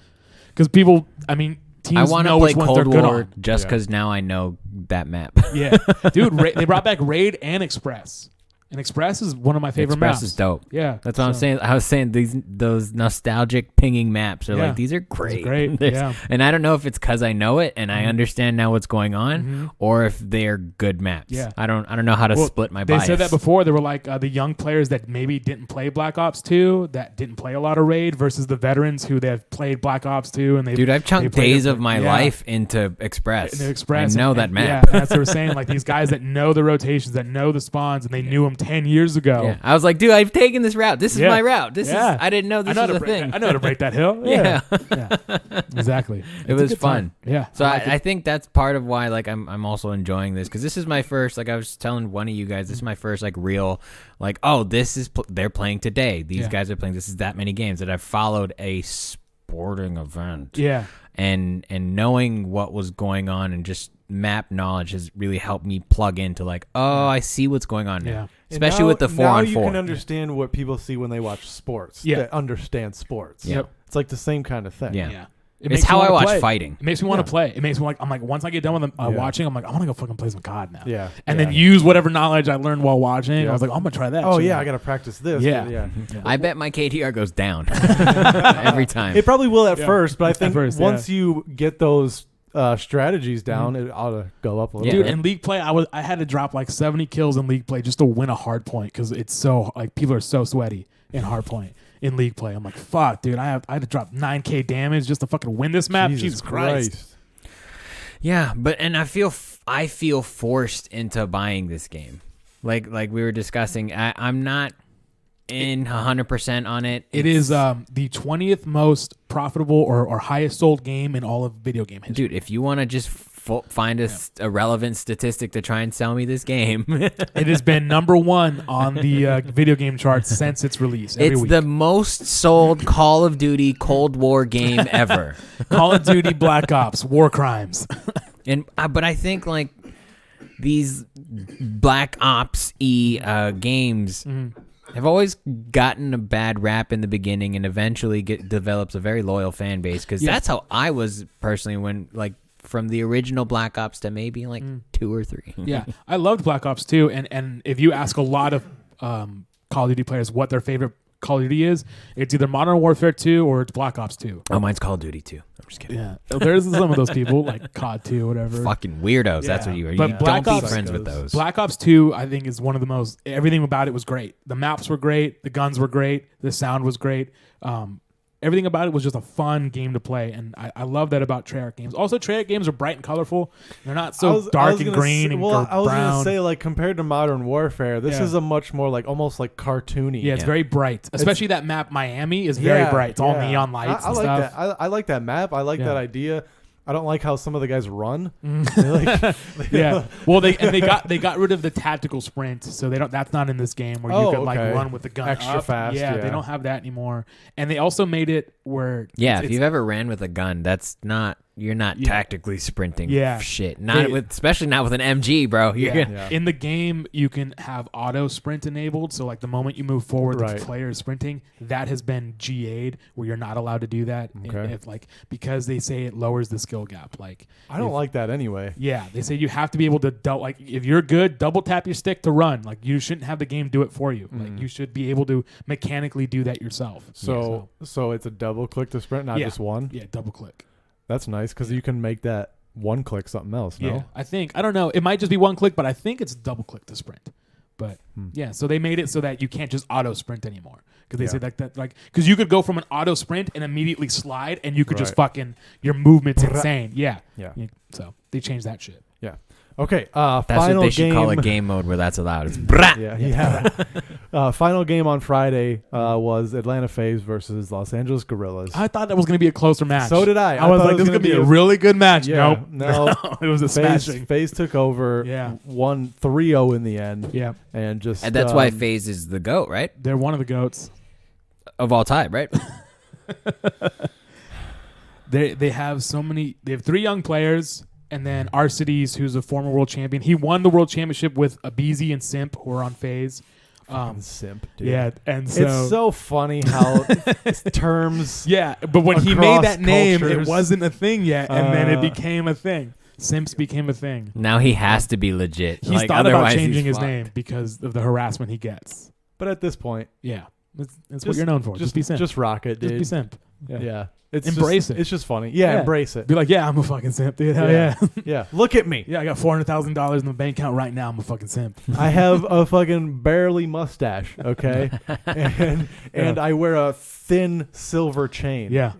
Because people, I mean, teams I know play which ones Cold they're good War on. just because now I know that map. Yeah, dude, they brought back Raid and Express. And Express is one of my favorite maps. Express is dope. Yeah. That's what I'm saying. I was saying those nostalgic pinging maps are like, these are great. Yeah. And I don't know if it's because I know it and I understand now what's going on, or if they're good maps. Yeah. I don't know how to split my bias. They said that before. They were like the young players that maybe didn't play Black Ops 2, that didn't play a lot of Raid, versus the veterans who they have played Black Ops 2. And Dude, I've chunked days of my life into Express. I know that map. Yeah, that's what they were saying. Like these guys that know the rotations, that know the spawns, and they knew them 10 years ago. Yeah. I was like, dude, I've taken this route. This is my route. I didn't know this was a thing. I know how to break that hill. Yeah. Exactly. It was fun. Yeah. So I think that's part of why like I'm also enjoying this, because this is my first, like I was telling one of you guys, this is my first like real like, oh, this is they're playing today. These guys are playing. This is that many games that I've followed a sporting event. Yeah. And knowing what was going on and just map knowledge has really helped me plug into like, oh, I see what's going on now. Especially with the 4-on-4. Now you can understand what people see when they watch sports. Yeah. That understand sports. Yep. It's like the same kind of thing. Yeah. It's how I watch fighting. It makes me want to play. It makes me like, I'm like, once I get done with watching, I'm like, I want to go fucking play some COD now. Yeah. And then use whatever knowledge I learned while watching. I was like, I'm going to try that. Oh, yeah, I got to practice this. Yeah. I bet my KTR goes down every time. It probably will at first, but I think once yeah. you get those strategies down, it ought to go up a little Dude, bit. in League Play, I had to drop like 70 kills in League Play just to win a hard point because it's so, like, people are so sweaty in hard point in League Play. I'm like, fuck, dude, I had to drop 9k damage just to fucking win this map. Jesus Christ. Yeah, but and I feel forced into buying this game. Like we were discussing, I'm not in 100% on it. It is the 20th most profitable or highest sold game in all of video game history. Dude, if you want to just find a relevant statistic to try and sell me this game. It has been number 1 on the video game charts since its release. It's the most sold Call of Duty Cold War game ever. Call of Duty Black Ops War Crimes. But I think like these Black Ops-y games have always gotten a bad rap in the beginning and eventually develops a very loyal fan base, because that's how I was personally when like from the original Black Ops to maybe like 2 or 3. Yeah, I loved Black Ops 2, and if you ask a lot of Call of Duty players what their favorite Call of Duty is, it's either Modern Warfare 2 or it's Black Ops 2. Oh, mine's Call of Duty 2. I'm just kidding. Yeah, there's some of those people like COD 2, whatever. Fucking weirdos. That's what you are. But you Black don't Ops, be friends with those. Black Ops 2, I think, is one of the most. Everything about it was great. The maps were great. The guns were great. The sound was great. Everything about it was just a fun game to play, and I love that about Treyarch games. Also, Treyarch games are bright and colorful. They're not so dark and green and brown. I was going to say, like, compared to Modern Warfare, this is a much more, like, almost like cartoony. Yeah, it's very bright. Especially that map, Miami, is very bright. It's all neon lights and stuff. I like that map. I like that idea. I don't like how some of the guys run. Yeah. Well, they got rid of the tactical sprint, so they don't. That's not in this game where you could like run with the gun extra up. fast. Yeah, they don't have that anymore. And they also made it where if you've ever ran with a gun, that's not you're not tactically sprinting. Shit. Especially not with an MG, bro. In the game, you can have auto sprint enabled. So like the moment you move forward, the player is sprinting. That has been GA'd where you're not allowed to do that. Okay. Because they say it lowers the skill gap. Like I don't like that anyway. Yeah, they say you have to be able to if you're good, double tap your stick to run. Like you shouldn't have the game do it for you. Like you should be able to mechanically do that yourself. So it's a double click to sprint, not just one. Yeah, double click. That's nice because you can make that one click something else. No, I don't know. It might just be one click, but I think it's double click to sprint. But so they made it so that you can't just auto sprint anymore because they say that because you could go from an auto sprint and immediately slide and you could just fucking your movement's insane. Yeah. So they changed that shit. Yeah. Okay. That's final what they should game. call a game mode where that's allowed. It's brah. Final game on Friday was Atlanta Faves versus Los Angeles Guerrillas. I thought that was going to be a closer match. So did I. I was like, this is going to be a really good match. Yeah, No, it was a smashing. FaZe took over. Won 3-0 in the end. Yeah. And that's why FaZe is the GOAT, right? They're one of the GOATs of all time, right? They have so many. They have 3 young players. And then Arcides, who's a former world champion, he won the world championship with Abizi and Simp, who are on FaZe. Simp, dude. Yeah, and so it's so funny how terms. Yeah, but when he made that name, it wasn't a thing yet, and then it became a thing. Simps became a thing. Now he has to be legit. He's thought about changing his name because of the harassment he gets. But at this point, that's what you're known for. Just be Simp. Just rock it, dude. Just be Simp. Yeah. Embrace it. It's just funny. Yeah, embrace it. Be like, I'm a fucking simp, dude. Hell yeah. Yeah. Look at me. Yeah, I got $400,000 in the bank account right now. I'm a fucking simp. I have a fucking barely mustache, okay? and I wear a thin silver chain. Yeah.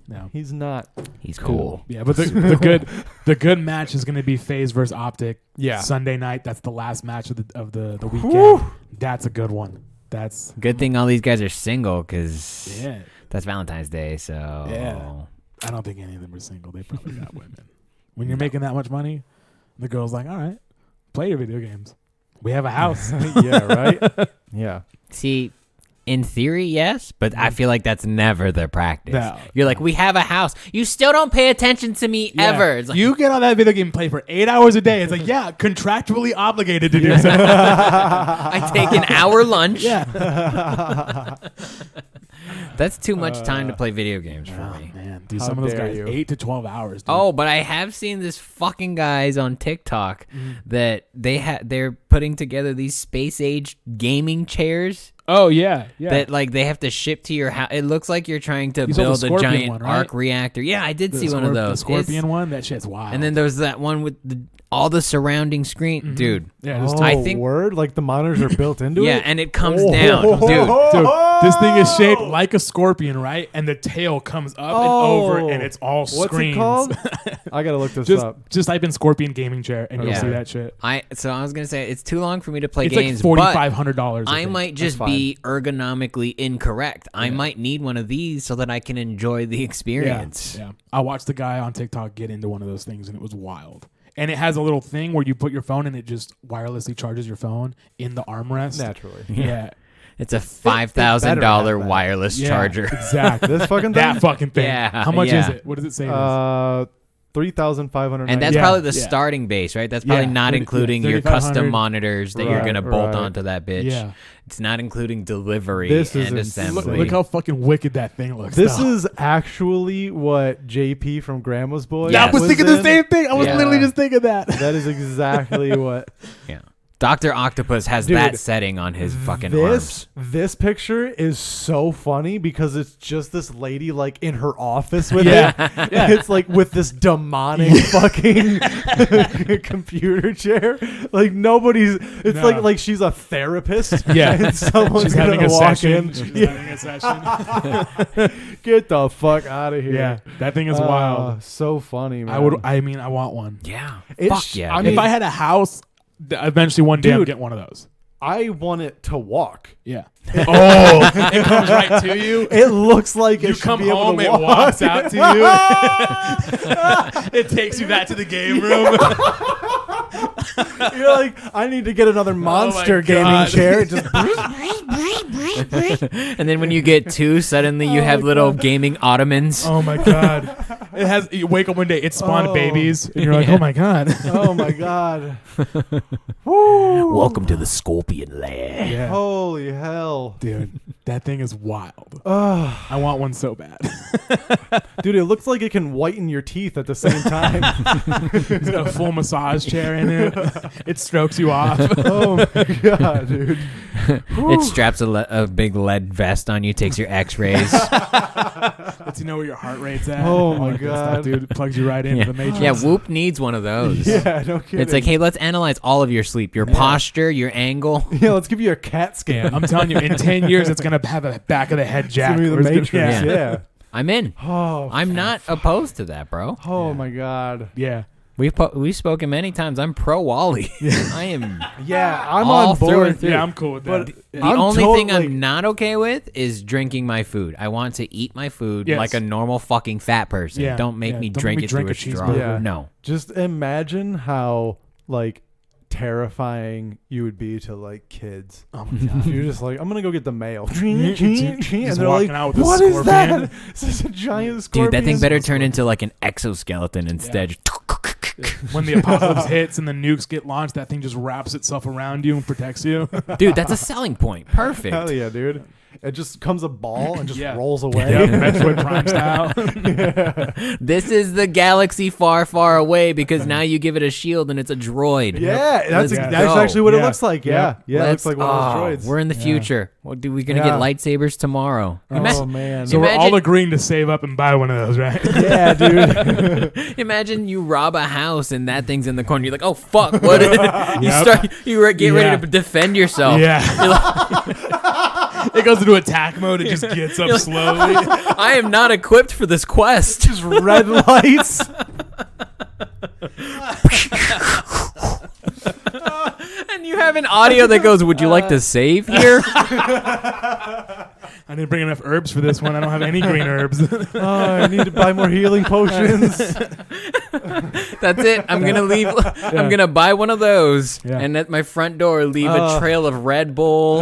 No, he's not. He's cool. Yeah, but the good match is going to be FaZe versus Optic. Yeah. Sunday night. That's the last match of the weekend. Whew. That's a good one. That's good thing all these guys are single because that's Valentine's Day. So I don't think any of them are single. They probably got women. When you're making that much money, the girl's like, all right, play your video games. We have a house. Yeah, right? Yeah. See, in theory, yes, but I feel like that's never their practice. No. You're like, we have a house. You still don't pay attention to me ever. It's like, you get on that video game and play for 8 hours a day. It's like, contractually obligated to do so. I take an hour lunch. Yeah. That's too much time to play video games for me. Man, dude, some of those guys, 8 to 12 hours. Dude. Oh, but I have seen this fucking guys on TikTok that they're putting together these space age gaming chairs. Oh yeah. That like they have to ship to your house. It looks like you're trying to build a giant one, right? arc reactor. Yeah, I did see one of those. The Scorpion one. That shit's wild. And then there's that one with all the surrounding screen, dude. Yeah, I think like the monitors are built into it. Yeah, and it comes down, dude. This thing is shaped like a scorpion, right? And the tail comes up and over, and it's all screens. What's it called? I gotta look this up. Just type in Scorpion gaming chair, and you'll see that shit. So I was gonna say it's too long for me to play it's games. Like $4,500. I might just be ergonomically incorrect. I might need one of these so that I can enjoy the experience. Yeah. I watched the guy on TikTok get into one of those things, and it was wild. And it has a little thing where you put your phone and it just wirelessly charges your phone in the armrest. Naturally. Yeah. It's a $5,000 wireless charger. Exactly. This fucking thing? That fucking thing. Yeah. How much is it? What does it say? $3,500. And that's probably the starting base, right? That's probably not including your custom monitors that you're going to bolt onto that bitch. Yeah. It's not including delivery and assembly. Look how fucking wicked that thing looks. This is actually what JP from Gameboiz. Yeah, I was thinking the same thing. I was literally just thinking that. That is exactly what. Yeah. Dr. Octopus has that setting on his fucking arms. This picture is so funny because it's just this lady like in her office with it. Yeah. It's like with this demonic fucking computer chair. Like nobody's. It's like she's a therapist. Yeah, and someone's she's having a walk session. in. She's having a session. Get the fuck out of here. Yeah, that thing is wild. So funny, man. I want one. Yeah. Fuck yeah. I mean, if I had a house. Eventually, one day, I'll get one of those. I want it to walk. Yeah. It comes right to you. It looks like you come home, it walks out to you. It takes you back to the game room. You're like, I need to get another monster gaming chair. It just and then when you get two, suddenly you have little gaming ottomans. Oh my god. It has. You wake up one day, it spawned babies, and you're like, oh my god. Oh my god. Woo. Welcome to the Scorpion Lair. Yeah. Holy hell. Dude, that thing is wild. Oh. I want one so bad. Dude, it looks like it can whiten your teeth at the same time. It's got a full massage chair in it. It strokes you off. Oh my god, dude. It straps a big lead vest on you, takes your x-rays. Lets you know where your heart rate's at. Oh All my that good god. stuff, dude. It plugs you right into the matrix. Yeah, Whoop needs one of those. Yeah, no kidding. It's like, hey, let's analyze all of your sleep, your posture, your angle. yeah, let's give you a CAT scan. I'm telling you, in 10 years, it's going to have a back of the head It's jack. gonna be the Or it's gonna- Matrix. Yeah. I'm in. Oh, I'm not opposed to that, bro. oh my god. Yeah. We've spoken many times. I'm pro Wally. I am. Yeah, I'm All on through board. and through. Yeah, I'm cool with that. But The I'm only thing totally- I'm not okay with is drinking my food. I want to eat my food Yes. like a normal fucking fat person. Yeah, Don't make yeah. me Don't drink make me it drink through a a straw. cheeseburger. Yeah. No. Just imagine how like terrifying you would be to like kids. Oh my god. You're just like, I'm gonna go get the mail. He's and they're walking like, out with a what is scorpion." that? It's just a giant scorpion. Dude, that thing better turn into like an exoskeleton instead. When the apocalypse hits and the nukes get launched, that thing just wraps itself around you and protects you. Dude, that's a selling point. Perfect. Hell yeah, dude. It just comes a ball and just Yeah. rolls away. Yeah, Metroid Prime style. This is the galaxy far, far away because now you give it a shield and it's a droid. Yeah, that's, Let's that's go. actually what it Yeah. looks like. Yeah, yeah, it looks like one of those droids. We're in the future. Well, dude, we're gonna get lightsabers tomorrow. Oh man. So we're all Imagine- agreeing to save up and buy one of those, right? yeah, dude. Imagine you rob a house and that thing's in the corner. You're like, oh fuck! What? You Yep. start. You get Yeah. ready to defend yourself. Yeah. It goes into attack mode. It just gets up slowly. I am not equipped for this quest. Just red lights. And you have an audio that goes, "Would you like to save here?" I didn't bring enough herbs for this one. I don't have any green herbs. Oh, I need to buy more healing potions. That's it. I'm gonna leave. I'm gonna buy one of those, Yeah. and at my front door, leave a trail of Red Bull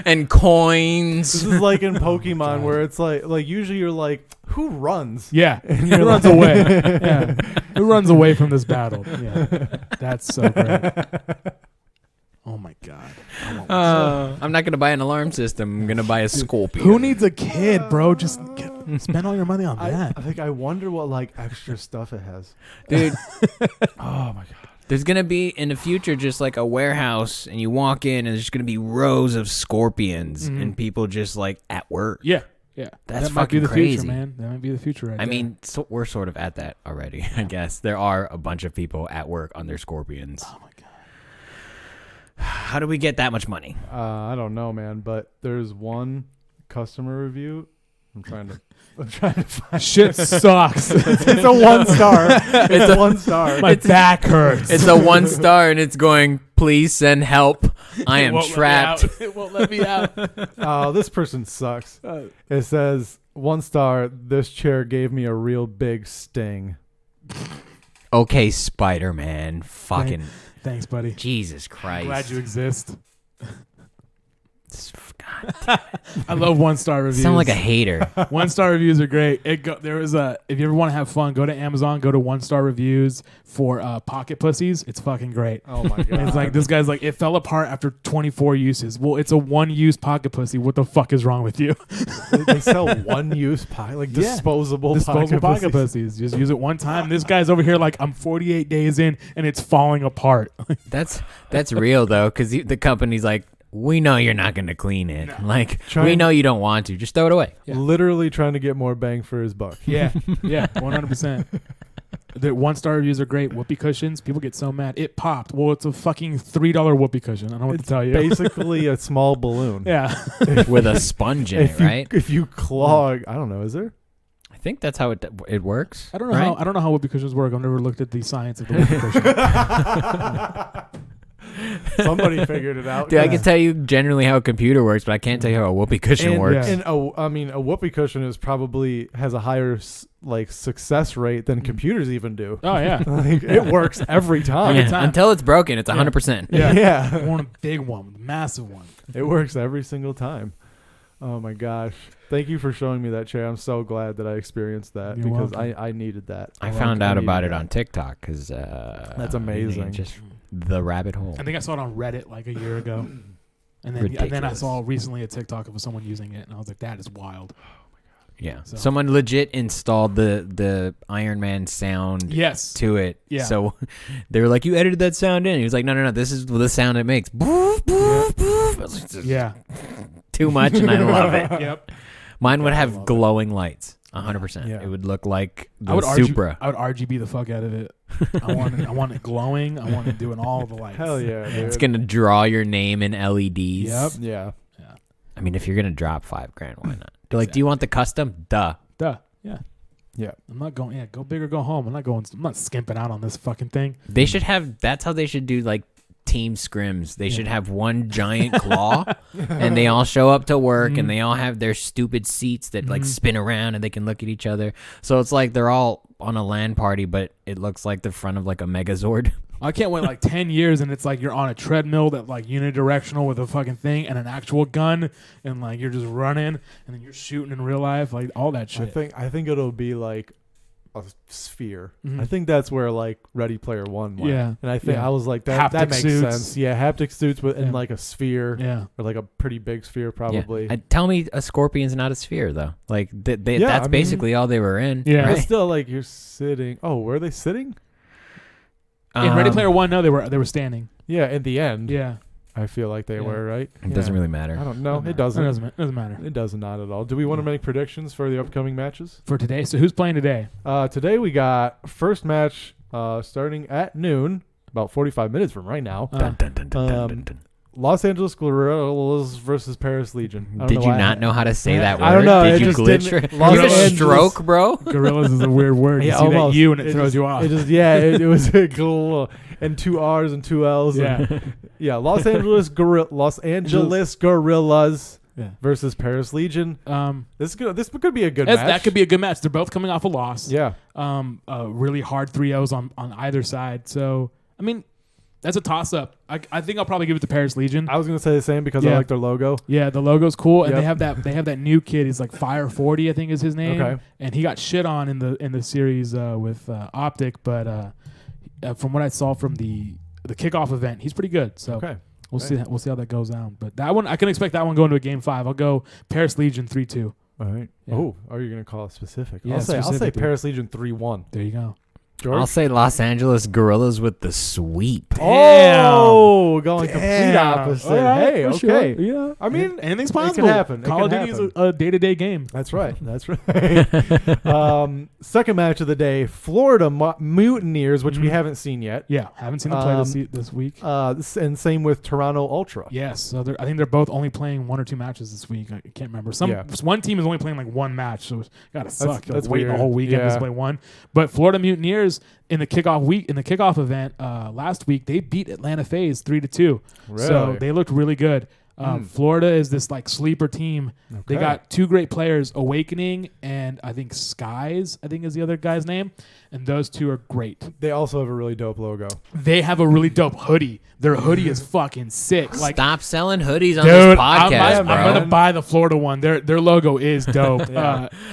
and coins. This is like in Pokemon where it's like usually you're like, who runs? Yeah. Who runs away? Yeah. Who runs away from this battle? Yeah. That's so great. Oh my god. I'm not gonna buy an alarm system. I'm gonna buy a scorpion. Who needs a kid, bro? Just spend all your money on I that. think I wonder what like extra stuff it has. Dude, Oh my god. there's gonna be in the future just like a warehouse, and you walk in, and there's just gonna be rows of scorpions, and people just like at work. Yeah. Yeah. That's that might be fucking the crazy. future, man. That might be the future right I there. mean, we're sort of at that already. I guess there are a bunch of people at work on their scorpions. Oh my god. How do we get that much money? I don't know, man, but there's one customer review. I'm trying to find. Shit sucks. It's a 1 star. It's a 1 star. My back hurts. It's a 1 star, and it's going, please send help. I It am won't let me trapped. out. It won't let me out. Oh, this person sucks. It says 1 star. This chair gave me a real big sting. Okay, Spider-Man. Fucking Thanks, buddy. Jesus Christ. Glad you exist. God, I love 1-star you reviews. sound like a hater. 1-star reviews are great. If you ever want to have fun, go to Amazon, go to 1-star reviews for pocket pussies. It's fucking great. Oh my god. It's like this guy's like, it fell apart after 24 uses. Well, it's a 1-use pocket pussy. What the fuck is wrong with you? They sell 1-use disposable Pocket pussies. Just use it one time. This guy's over here like, I'm 48 days in and it's falling apart. That's real, though, because the company's like, we know you're not going to clean it. No. Like, Try we and- know you don't want to. Just throw it away. Yeah. Literally trying to get more bang for his buck. Yeah, 100%. The 1-star reviews are great. Whoopee cushions, people get so mad. It popped. Well, it's a fucking $3 whoopee cushion. I don't know what It's to tell you. basically a small balloon. Yeah. With a sponge in it, right? If you clog, I don't know, is there? I think that's how it works. I don't know right? how whoopee cushions work. I've never looked at the science of the whoopee cushion. Somebody figured it out. Dude, I can tell you generally how a computer works, but I can't tell you how a whoopee cushion And, works. and a whoopee cushion is probably has a higher success rate than computers even do. Oh yeah. Like, it works every time. Yeah, time. until it's broken, it's 100%. Yeah. Yeah. I want a big one, massive one. It works every single time. Oh my gosh! Thank you for showing me that chair. I'm so glad that I experienced that You're because welcome. I needed that. I found out about it that. on TikTok because That's amazing. Just the rabbit hole. I think I saw it on Reddit like a year ago. And then I Ridiculous. saw recently a TikTok of someone using it, and I was like, that is wild. Yeah, So- someone legit installed the Iron Man sound Yes. to it. Yeah. So they were like, "You edited that sound in." He was like, "No. This is the sound it makes." Boof, boof, boof. I was like, "This is Yeah. too much, and I love it. Yep. Mine would I have love it. glowing lights. 100%. Yeah. It would look like I the would Supra. I would RGB the fuck out of it. I want it glowing. I want it doing all the lights. Hell yeah! Dude. It's gonna draw your name in LEDs. Yep. Yeah. I mean, if you're gonna drop $5,000, why not? They're like, "Do you want the custom?" Duh. Duh. Yeah. Yeah. I'm not going. Yeah. Go big or go home. I'm not skimping out on this fucking thing. They should have. That's how they should do like team scrims. They should have one giant claw, and they all show up to work, and they all have their stupid seats that like spin around, and they can look at each other. So it's like they're all on a LAN party, but it looks like the front of like a Megazord. I can't wait like 10 years and it's like you're on a treadmill that like unidirectional with a fucking thing and an actual gun and like you're just running and then you're shooting in real life, like all that shit. I think it'll be like a sphere. Mhm. I think that's where like Ready Player One went. Yeah. And I think Yeah. I was like that Haptic makes suits. sense. Yeah, haptic suits with in Yeah. like a sphere Yeah. or like a pretty big sphere probably. Yeah. Tell me a scorpion's not a sphere though. Like Yeah, that's I mean- basically all they were in. Yeah. But Right? still like you're sitting. Oh, were they sitting? In Ready Player One, no, they were standing. Yeah, in the end. Yeah. I feel like they Yeah. were, right? It doesn't Yeah. really matter. I don't know. It It doesn't. doesn't matter. It does not at all. Do we want to make predictions for the upcoming matches? For today, so who's playing today? Today we got first match starting at noon, about 45 minutes from right now. Dun, dun, dun, dun, dun, Um, dun, dun. Los Angeles Gorillas versus Paris Legion. I don't Did know you why not know how to say that word? I don't know. Did It you just glitch? didn't- You Los have a Angeles- stroke, bro? Gorillas is a weird word. You Yeah, see almost. that U and it It throws just- you off. It just it was a cool and 2 R's and 2 L's. Yeah. And, yeah. Los Angeles Gorillas Yeah. versus Paris Legion. This is good. This could be a good That match. could be a good match. They're both coming off a loss. Yeah. Really hard 3-0s on either side. So, I mean, that's a toss-up. I think I'll probably give it to Paris Legion. I was gonna say the same because I Yeah. like their logo. Yeah, the logo's cool, and Yep. they have that new kid. He's like Fire 40, I think is his name. Okay. And he got shit on in the series with Optic, but from what I saw from the kickoff event, he's pretty good. So Okay. we'll see how that goes down. But that one, I can expect that one going to a game 5. I'll go Paris Legion 3-2. All right. Yeah. Oh, are you gonna call it specific? Yeah, I'll say specifically. Paris Legion 3-1. There you go. George. I'll say Los Angeles Gorillas with the sweep. Oh, going complete opposite. All right, Hey, for okay. sure. Yeah, I mean, anything's it could possible. happen. It Call of could Duty is happen. a day-to-day game. That's right. That's right. Second match of the day: Florida Mutineers, which we haven't seen yet. Yeah, haven't seen them play this week. And same with Toronto Ultra. Yes, so I think they're both only playing 1 or 2 matches this week. I can't remember. One team is only playing like 1 match, so it's gotta suck. That's waiting weird. a whole weekend Yeah. to play 1. But Florida Mutineers in the kickoff event last week, they beat Atlanta FaZe 3-2. So Really? they looked really good. Florida is this like sleeper team. They Okay. got 2 great players, Awakening and I think Skies, I think is the other guy's name. And those 2 are great. They also have a really dope logo. They have a really dope hoodie. Their hoodie is fucking sick. Like, Stop selling hoodies on dude, this podcast, I'm bro. gonna buy the Florida one. Their logo is dope.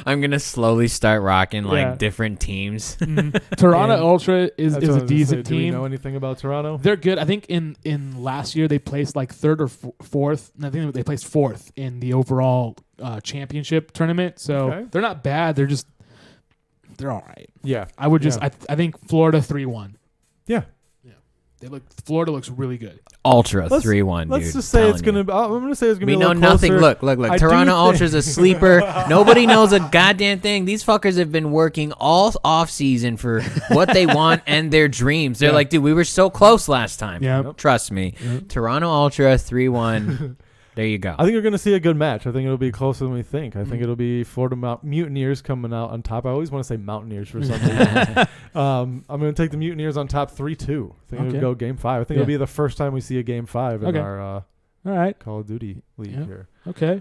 I'm gonna slowly start rocking like Yeah. different teams. Toronto And Ultra is That's what I a was gonna decent say. Do we team. know anything about Toronto? They're good. I think in last year they placed like 3rd or 4th. I think they placed 4th in the overall championship tournament. So Okay. they're not bad. They're all right. Yeah. I would just Yeah. I think Florida 3-1. Yeah. Florida looks really good. Ultra Let's- 3-1. Let's dude. just say it's Telling you. gonna. I'm gonna say it's gonna We be a know little nothing. closer. Look. I do Toronto think- Ultra's a sleeper. Nobody knows a goddamn thing. These fuckers have been working all off season for what they want and their dreams. They're Yeah. like, dude, we were so close last time. Yeah. Trust me. Toronto Ultra 3-1. There you go. I think we're going to see a good match. I think it'll be closer than we think. I think it'll be Florida Mutineers coming out on top. I always want to say Mountaineers for some reason. I'm going to take the Mutineers on top 3-2. I think it'll go game 5. I think it'll be the first time we see a game 5 in our All right. Call of Duty league here. Okay.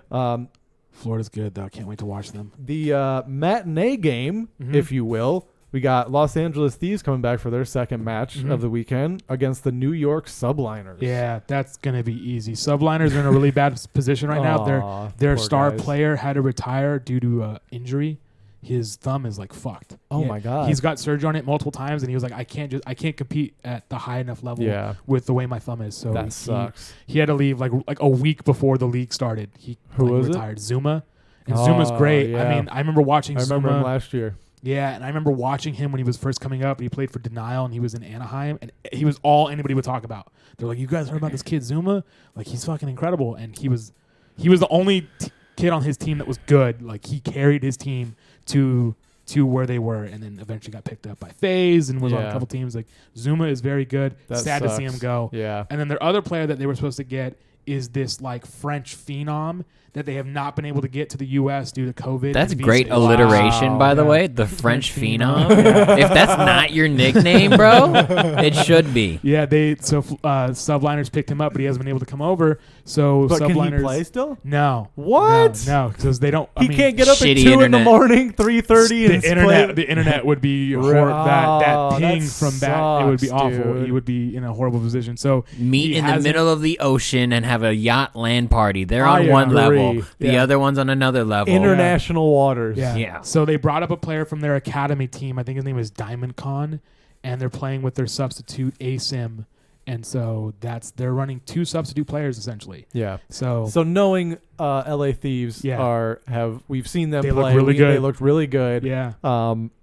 Florida's good though. Can't wait to watch them. The matinee game, if you will, We got Los Angeles Thieves coming back for their second match of the weekend against the New York Subliners. Yeah, that's going to be easy. Subliners are in a really bad position right now. Their star player had to retire due to injury. His thumb is like fucked. My God. He's got surgery on it multiple times, and he was like, I can't compete at the high enough level with the way my thumb is. So that sucks. He had to leave like a week before the league started. He retired. Zuma. And Zuma's great. Yeah. I mean, I remember watching Zuma. I remember him last year. Yeah, and I remember watching him when he was first coming up. He played for Denial, and he was in Anaheim, and he was all anybody would talk about. They're like, "You guys heard about this kid Zuma? Like, he's fucking incredible." And he was the only kid on his team that was good. Like, he carried his team to where they were, and then eventually got picked up by FaZe and was on a couple teams. Like, Zuma is very good. Sad to see him go. Yeah. And then their other player that they were supposed to get is this like French phenom that they have not been able to get to the U.S. due to COVID. That's great alliteration, by the way. The French phenom. If that's not your nickname, bro, it should be. Yeah, Subliners picked him up, but he hasn't been able to come over. So but Subliners, can he play still? No. What? No, because they don't. He can't get up at 2 in the morning, 3:30. The internet would be that ping from that. It would be awful. Dude. He would be in a horrible position. So meet in the middle of the ocean and have a yacht land party. They're on one level. The other one's on another level. International waters. Yeah. So they brought up a player from their academy team. I think his name is Diamond Khan, and they're playing with their substitute ASIM. And so they're running 2 substitute players essentially. Yeah. So knowing LA Thieves we've seen them play. Look really good. They looked really good. Yeah.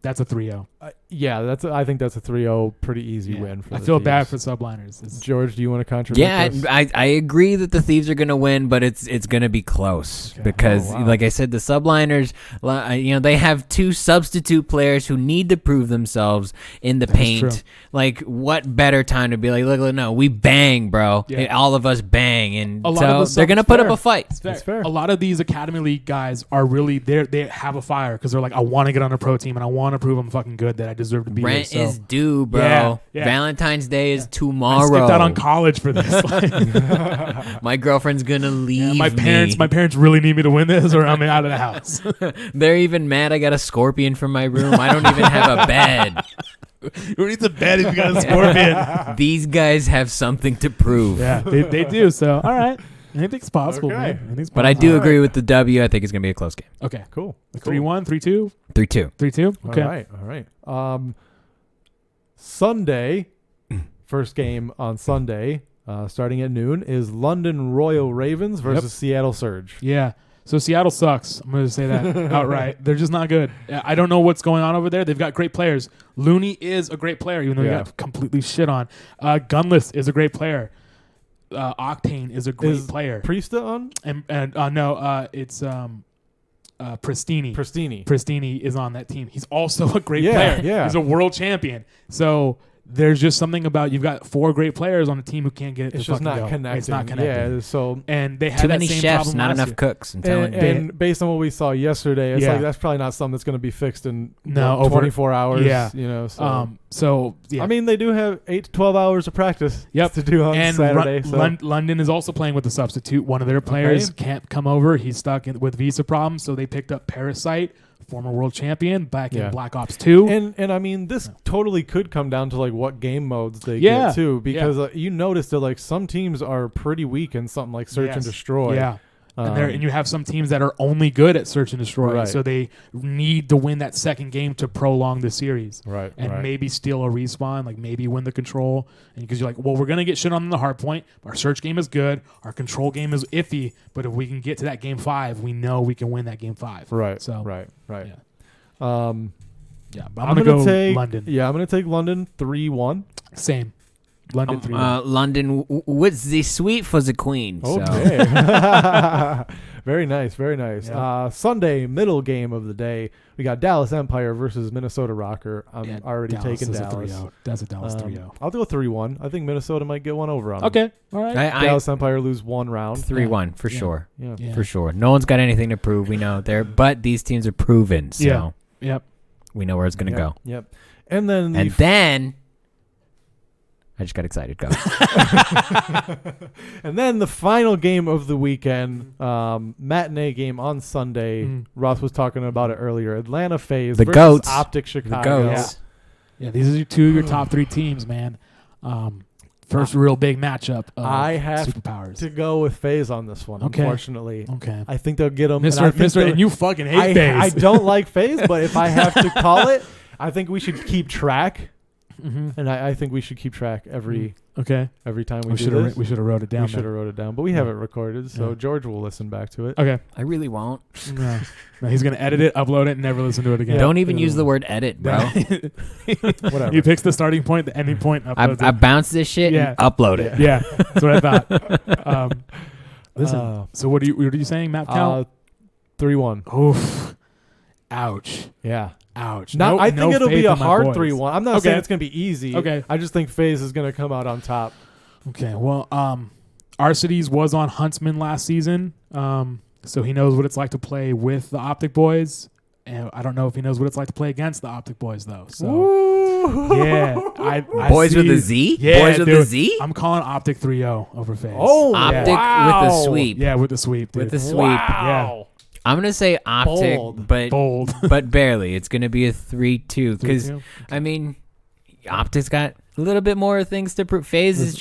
That's a 3-0. I think that's a 3-0 pretty easy win for I the feel Thieves. bad for Subliners. George, do you want to contribute? Yeah, I agree that the Thieves are going to win, but it's going to be close because, like I said, the Subliners, they have 2 substitute players who need to prove themselves in the paint. True. Like, what better time to be like, look, no, we bang, bro. Yeah. All of us bang, and so they're going to put up a fight. It's fair. A lot of these Academy League guys are really they have a fire because they're like, I want to get on a pro team and I want to prove I'm fucking good, that I deserve to be Rent here. is due, bro. Yeah. Valentine's Day is tomorrow. I skipped out on college for this. My girlfriend's gonna leave. My parents really need me to win this, or I'm out of the house. They're even mad I got a scorpion from my room. I don't even have a bed. Who needs a bed if you got a scorpion? These guys have something to prove. Yeah, they do. So, all right. Anything's possible, man. Anything's possible. But I do agree with the W. I think it's going to be a close game. Okay. Cool. 3-1, 3-2? 3-2. 3-2? Okay. All right. Sunday, first game on Sunday, starting at noon, is London Royal Ravens versus Seattle Surge. Yeah. So Seattle sucks. I'm going to say that outright. They're just not good. I don't know what's going on over there. They've got great players. Looney is a great player, even though he got completely shit on. Gunless is a great player. Octane is a great player. Priesta on? It's Pristini. Pristini is on that team. He's also a great player. Yeah. He's a world champion. So there's just something about you've got 4 great players on a team who can't get it it's to just fucking not go. connecting. It's not connecting. Yeah, so and they had too that many same chefs, problem not last enough year. cooks. I'm telling you. And based on what we saw yesterday, it's like that's probably not something that's going to be fixed in 24 hours. Yeah. So I mean, they do have 8 to 12 hours of practice to do on Saturday. London is also playing with a substitute. One of their players can't come over. He's stuck with visa problems, so they picked up Parasite, former world champion, back in Black Ops 2. And I mean, this totally could come down to like what game modes they get too, because you notice that like some teams are pretty weak in something like Search and Destroy. Yeah. And you have some teams that are only good at Search and Destroy, so they need to win that second game to prolong the series, and maybe steal a respawn, like maybe win the control, and because you're like, well, we're gonna get shit on the hard point. Our Search game is good, our control game is iffy, but if we can get to that game 5, we know we can win that game 5. Right. So right. Yeah. But I'm gonna go take London. Yeah, I'm gonna take London 3-1. Same. London 3-1. London was the sweet for the queen. Okay. Very nice. Yeah. Sunday, middle game of the day. We got Dallas Empire versus Minnesota Rocker. I'm already taking Dallas. That's a Dallas 3-0. I'll go 3-1. I think Minnesota might get one over on them. Okay. All right. Dallas Empire lose one round. 3-1 for sure. Yeah. For sure. No one's got anything to prove. We know but these teams are proven. So yep. We know where it's going to go. Yep. And then I just got excited. Go. And then the final game of the weekend, matinee game on Sunday. Ross was talking about it earlier. Atlanta FaZe The versus Goats. Optic Chicago. The Goats. Yeah, these are two of your top 3 teams, man. First real big matchup of I have superpowers. to go with FaZe on this one, Okay. Unfortunately. Okay. I think they'll get them. And you fucking hate FaZe. I don't like FaZe, but if I have to call it, I think we should keep track. And I think we should keep track every time we do this. We should have wrote it down. We should have wrote it down, but we have it recorded, so George will listen back to it. Okay. I really won't. No, he's going to edit it, upload it, and never listen to it again. Don't even use the word edit, bro. Whatever. He picks the starting point, the ending point, uploads I it. bounce this shit and upload it. Yeah, that's what I thought. Listen, so what are you saying, map count? 3-1. Oof. Ouch. Yeah. Ouch. I think it'll be a hard 3-1. I'm not saying Okay. it's going to be easy. Okay. I just think FaZe is going to come out on top. Okay, well, Arcides was on Huntsman last season, so he knows what it's like to play with the Optic Boys. And I don't know if he knows what it's like to play against the Optic Boys, though. So, yeah. I Boys see, with a Z? Yeah, Boys with dude, a Z? I'm calling Optic 3-0 over FaZe. Oh, Optic wow. with a sweep. Yeah, with the sweep, dude. With the sweep. Wow. I'm going to say Optic, Bold. Bold. but barely. It's going to be a 3-2 because, 3-2? I mean, Optic's got a little bit more things to prove. FaZe is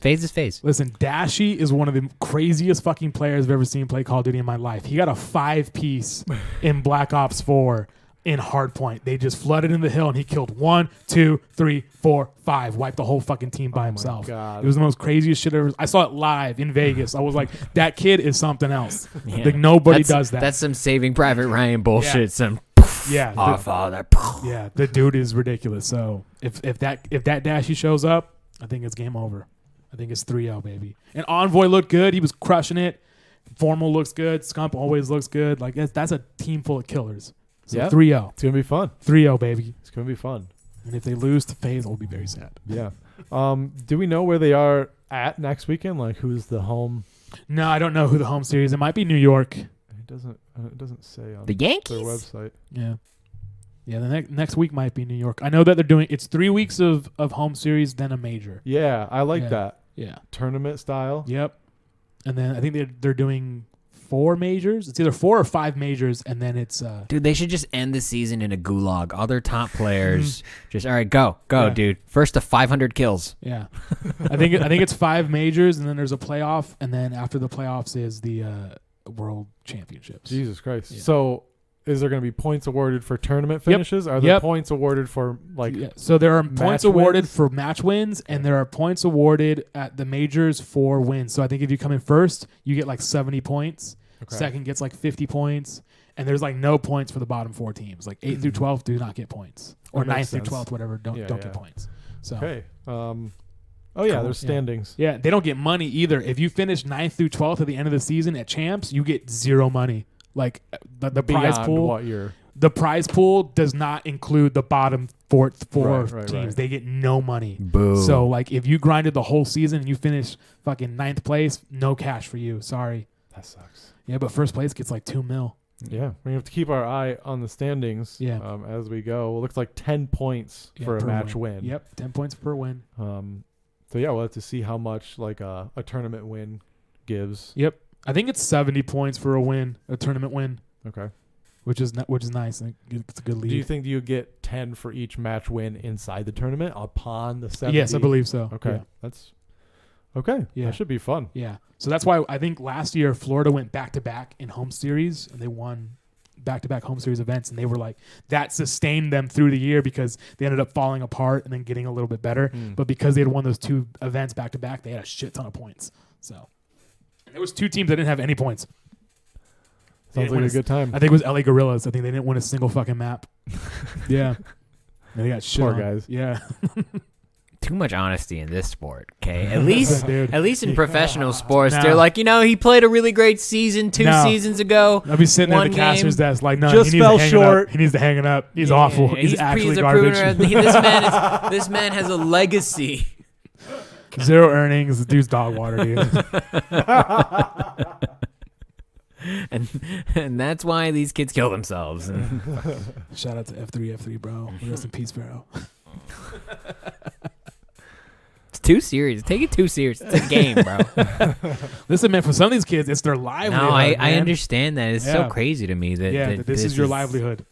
FaZe. Listen, Dashy is one of the craziest fucking players I've ever seen play Call of Duty in my life. He got a 5-piece in Black Ops 4 in Hardpoint. They just flooded in the hill, and he killed 1, 2, 3, 4, 5. Wiped the whole fucking team by himself. God. It was the most craziest shit ever. I saw it live in Vegas. I was like, that kid is something else. Yeah. Like, nobody does that. That's some Saving Private Ryan bullshit. Yeah. Some yeah, father. yeah, the dude is ridiculous. So if that Dashy shows up, I think it's game over. I think it's 3-0, baby. And Envoy looked good. He was crushing it. Formal looks good. Scump always looks good. Like that's a team full of killers. So 3-0. It's going to be fun. 3-0, baby. It's going to be fun. And if they lose to FaZe, I'll be very sad. Yeah. Do we know where they are at next weekend? Like, who's the home? No, I don't know who the home series. It might be New York. It doesn't say on The their Yankees? website. Yeah. Yeah, the next week might be New York. I know that they're doing it's 3 weeks of home series, then a major. Yeah, I like that. Yeah. Tournament style. Yep. And then I think they're doing 4 majors. It's either 4 or 5 majors, and then it's Dude, they should just end the season in a gulag. All their top players just, all right, go, dude. First to 500 kills. yeah. I think it's 5 majors, and then there's a playoff, and then after the playoffs is the World Championships. Jesus Christ. Yeah. So is there going to be points awarded for tournament finishes? Are there points awarded for like So there are points awarded wins? for match wins, and there are points awarded at the majors for wins. So I think if you come in first, you get like 70 points. Okay. Second gets like 50 points, and there's like no points for the bottom 4 teams. Like 8 through 12 do not get points, or That 9 makes through sense. 12th, whatever, don't Yeah. get points. So Okay. Oh yeah, Cool. there's standings. yeah, they don't get money either. If you finish 9th through 12th at the end of the season at champs, you get 0 money. Like the prize Beyond pool. what year? The prize pool does not include the bottom 4 Right. teams. They get no money. Boo. So, like, if you grinded the whole season and you finish fucking 9th place, no cash for you. Sorry. That sucks. Yeah, but first place gets like $2 million. Yeah, we have to keep our eye on the standings. Yeah. As we go, it looks like 10 points for a per match win. Yep, 10 points per win. So yeah, we'll have to see how much like a tournament win gives. Yep, I think it's 70 points for a win, a tournament win, Okay. which is nice. I think it's a good lead. Do you think you get 10 for each match win inside the tournament upon the 70? Yes, I believe so. Okay. Yeah. That's okay. Yeah. That should be fun. Yeah. So that's why I think last year Florida went back-to-back in home series, and they won back-to-back home series events, and they were like, that sustained them through the year because they ended up falling apart and then getting a little bit better. But because they had won those 2 events back-to-back, they had a shit ton of points. So and there was 2 teams that didn't have any points. They Sounds didn't win like a good time. I think it was LA Gorillas. I think they didn't win a single fucking map. Yeah. And they got shit Poor on. guys. Yeah. Too much honesty in this sport, okay? At least Dude. in professional sports, No. they're like, he played a really great season 2 No. seasons ago. I'll be sitting at One the caster's game. desk like, no, Just he needs fell to hang short. It up. He needs to hang it up. He's awful. Yeah, He's actually a garbage. pruner. This man has a legacy. 0 earnings. This dude's dog water, dude. and that's why these kids kill themselves. Shout out to F3, bro. Rest in peace, Pharaoh. too serious. Take it too serious. It's a game, bro. Listen, man, for some of these kids, it's their livelihood. No, I man. understand that. It's so crazy to me that this is your livelihood.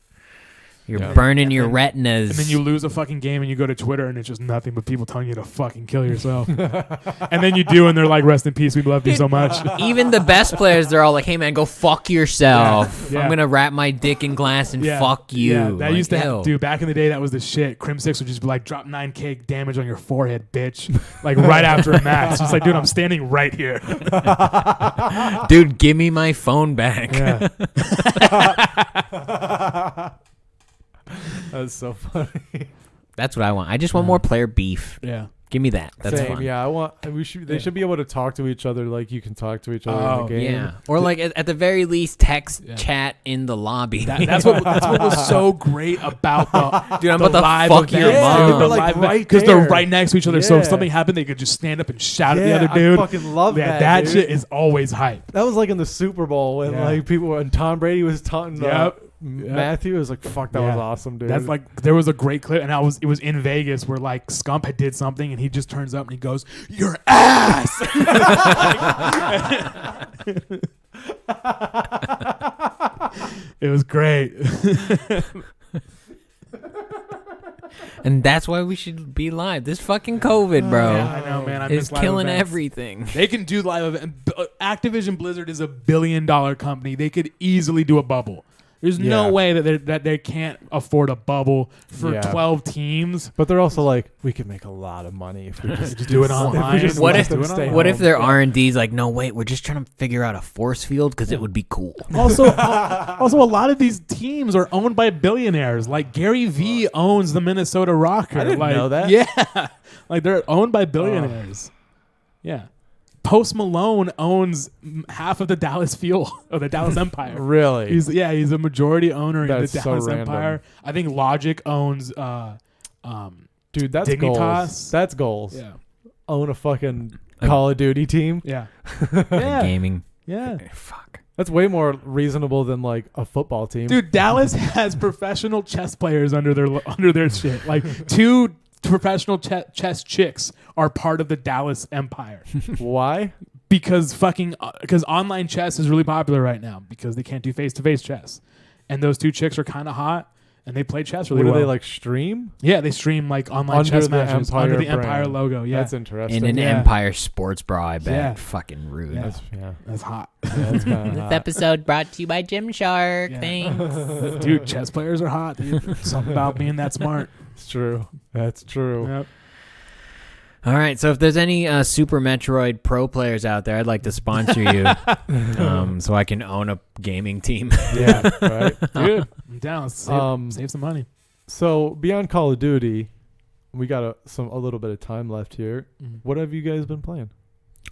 You're burning your retinas. And then you lose a fucking game and you go to Twitter and it's just nothing but people telling you to fucking kill yourself. And then you do and they're like, rest in peace, we loved you so much. Even the best players, they're all like, hey man, go fuck yourself. Yeah. I'm going to wrap my dick in glass and fuck you. Yeah, that like, used to dude, back in the day, that was the shit. Crim 6 would just be like, drop 9K damage on your forehead, bitch. Like right after a match. It's just like, dude, I'm standing right here. Dude, give me my phone back. Yeah. That's so funny. That's what I want. I just want more player beef. Yeah. Give me that. That's Same, fun. yeah. I want. They should be able to talk to each other like you can talk to each other in the game. Yeah. Or like at the very least, text chat in the lobby. That's what was so great about the Dude, I'm the about to live fuck your events, mom. dude, the Like, live right because they're there. right next to each other. So if Yeah. something happened, they could just stand up and shout at the Yeah, other dude. I fucking love that. That dude. shit is always hype. That was like in the Super Bowl when like people and Tom Brady was taunting Matthew. It was like, fuck, that was awesome, dude. That's like there was a great clip, and it was in Vegas where like Scump had did something, and he just turns up and he goes, "Your ass." It was great. And that's why we should be live. This fucking COVID, bro. Yeah, I know, man. I It's miss live killing events. everything. They can do live events. Activision Blizzard is $1 billion company. They could easily do a bubble. There's no way that they can't afford a bubble for 12 teams. But they're also like, we could make a lot of money if we just do it online. What If if we just stay what if home. their R&D's like, no, wait, we're just trying to figure out a force field because it would be cool. Also, a lot of these teams are owned by billionaires. Like Gary Vee owns the Minnesota Rocker. I didn't know that. Yeah, like they're owned by billionaires. Yeah, Post Malone owns half of the Dallas Fuel or the Dallas Empire. Really? He's a majority owner in That's the so Dallas random. Empire. I think Logic owns. Dude, that's Dignitas. goals. That's goals. Yeah, Own a fucking Call of Duty team. yeah, Gaming. yeah. Fuck. That's way more reasonable than like a football team. Dude, Dallas has professional chess players under their shit. Like 2 professional chess chicks are part of the Dallas Empire Why? because online chess is really popular right now because they can't do face-to-face chess, and those 2 chicks are kind of hot and they play chess really What well. do they like stream? Yeah, they stream like online Under chess the matches Empire under the Empire brand. logo. Yeah, That's interesting. In an Yeah. Empire sports bra, I bet. Yeah. Fucking rude. Yeah. That's hot. that's kind of This hot. episode brought to you by Gymshark. Yeah. Thanks. Dude, chess players are hot. Dude. Something about being that smart. It's true. That's true. Yep. All right, so if there's any Super Metroid Pro players out there, I'd like to sponsor you, so I can own a gaming team. Yeah, right. Dude, I'm down. Let's save some money. So beyond Call of Duty, we got a little bit of time left here. Mhm. What have you guys been playing?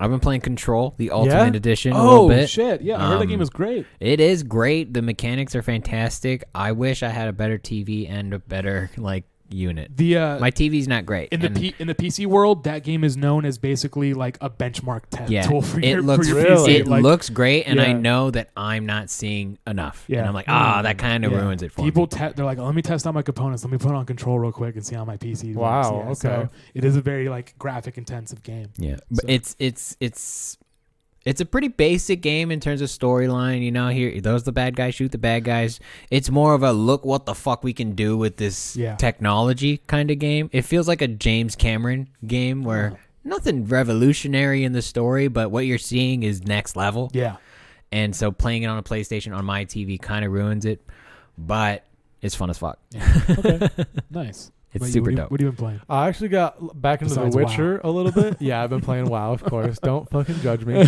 I've been playing Control, the Ultimate Edition, a Oh little bit. shit! Yeah, I heard that game was great. It is great. The mechanics are fantastic. I wish I had a better TV and a better unit. The My TV's not great. in the PC world, that game is known as basically like a benchmark test tool for it your, looks for your really- PC. it Like, looks great, and I Yeah. know that I'm not seeing enough. Yeah. And I'm like, that kind of Yeah. ruins it for People me. they're like, let me test out my components. Let me put it on Control real quick and see how my PC works. Wow, Yeah, okay. so it is a very like graphic intensive game. Yeah, but So- it's a pretty basic game in terms of storyline. You know, here those the bad guys shoot the bad guys. It's more of a look what the fuck we can do with this technology kind of game. It feels like a James Cameron game where nothing revolutionary in the story, but what you're seeing is next level. Yeah. And so playing it on a PlayStation on my TV kind of ruins it, but it's fun as fuck. Okay. Nice. It's super dope. What have you been playing? I actually got back into Besides The Witcher a little bit. Yeah, I've been playing WoW, of course. Don't fucking judge me.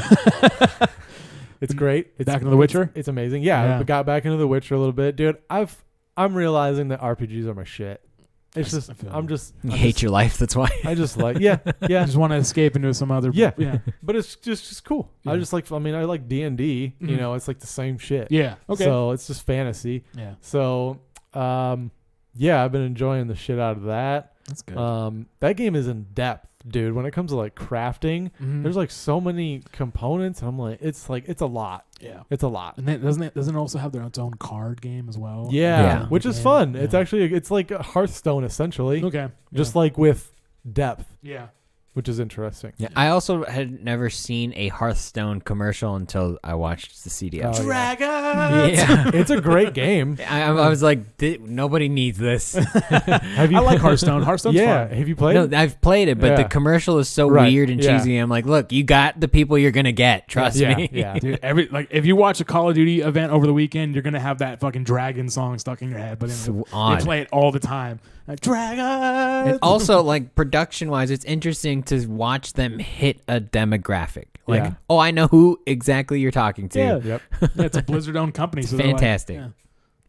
It's great. It's Back into The Witcher? It's amazing. Yeah, Yeah. I got back into The Witcher a little bit, dude. I'm realizing that RPGs are my shit. It's I just feel I'm you. just You I'm hate just- your life, that's why. I just like yeah. I just want to escape into some other. Yeah. Yeah. But it's just cool. I Yeah. just like I like D&D. You Mhm. know, it's like the same shit. Yeah. Okay. So it's just fantasy. yeah. So yeah, I've been enjoying the shit out of that. That's good. That game is in depth, dude. When it comes to like crafting, Mhm. there's like so many components. I'm like, it's a lot. yeah. It's a lot. And then doesn't it also have its own card game as well? Yeah, Yeah. which is Yeah. fun. Yeah. It's actually it's like a Hearthstone essentially, Okay. just like with depth. Yeah. which is interesting. Yeah, I also had never seen a Hearthstone commercial until I watched the CDL. Oh, Dragons. Yeah. It's a great game. I was like, nobody needs this. Have you? I like Hearthstone. Hearthstone's Yeah. fun. Have you played? No, I've played it, but Yeah. the commercial is so Right, weird and yeah. cheesy. I'm like, look, you got the people you're gonna get. Trust Yeah, me. yeah. Dude, if you watch a Call of Duty event over the weekend, you're gonna have that fucking dragon song stuck in your head. But So they odd. play it all the time. Like, Dragons. And also, like, production-wise, it's interesting to watch them hit a demographic. Like, Yeah. oh, I know who exactly you're talking to. Yeah. Yep. Yeah, it's a Blizzard-owned company. So they're like- Fantastic. yeah.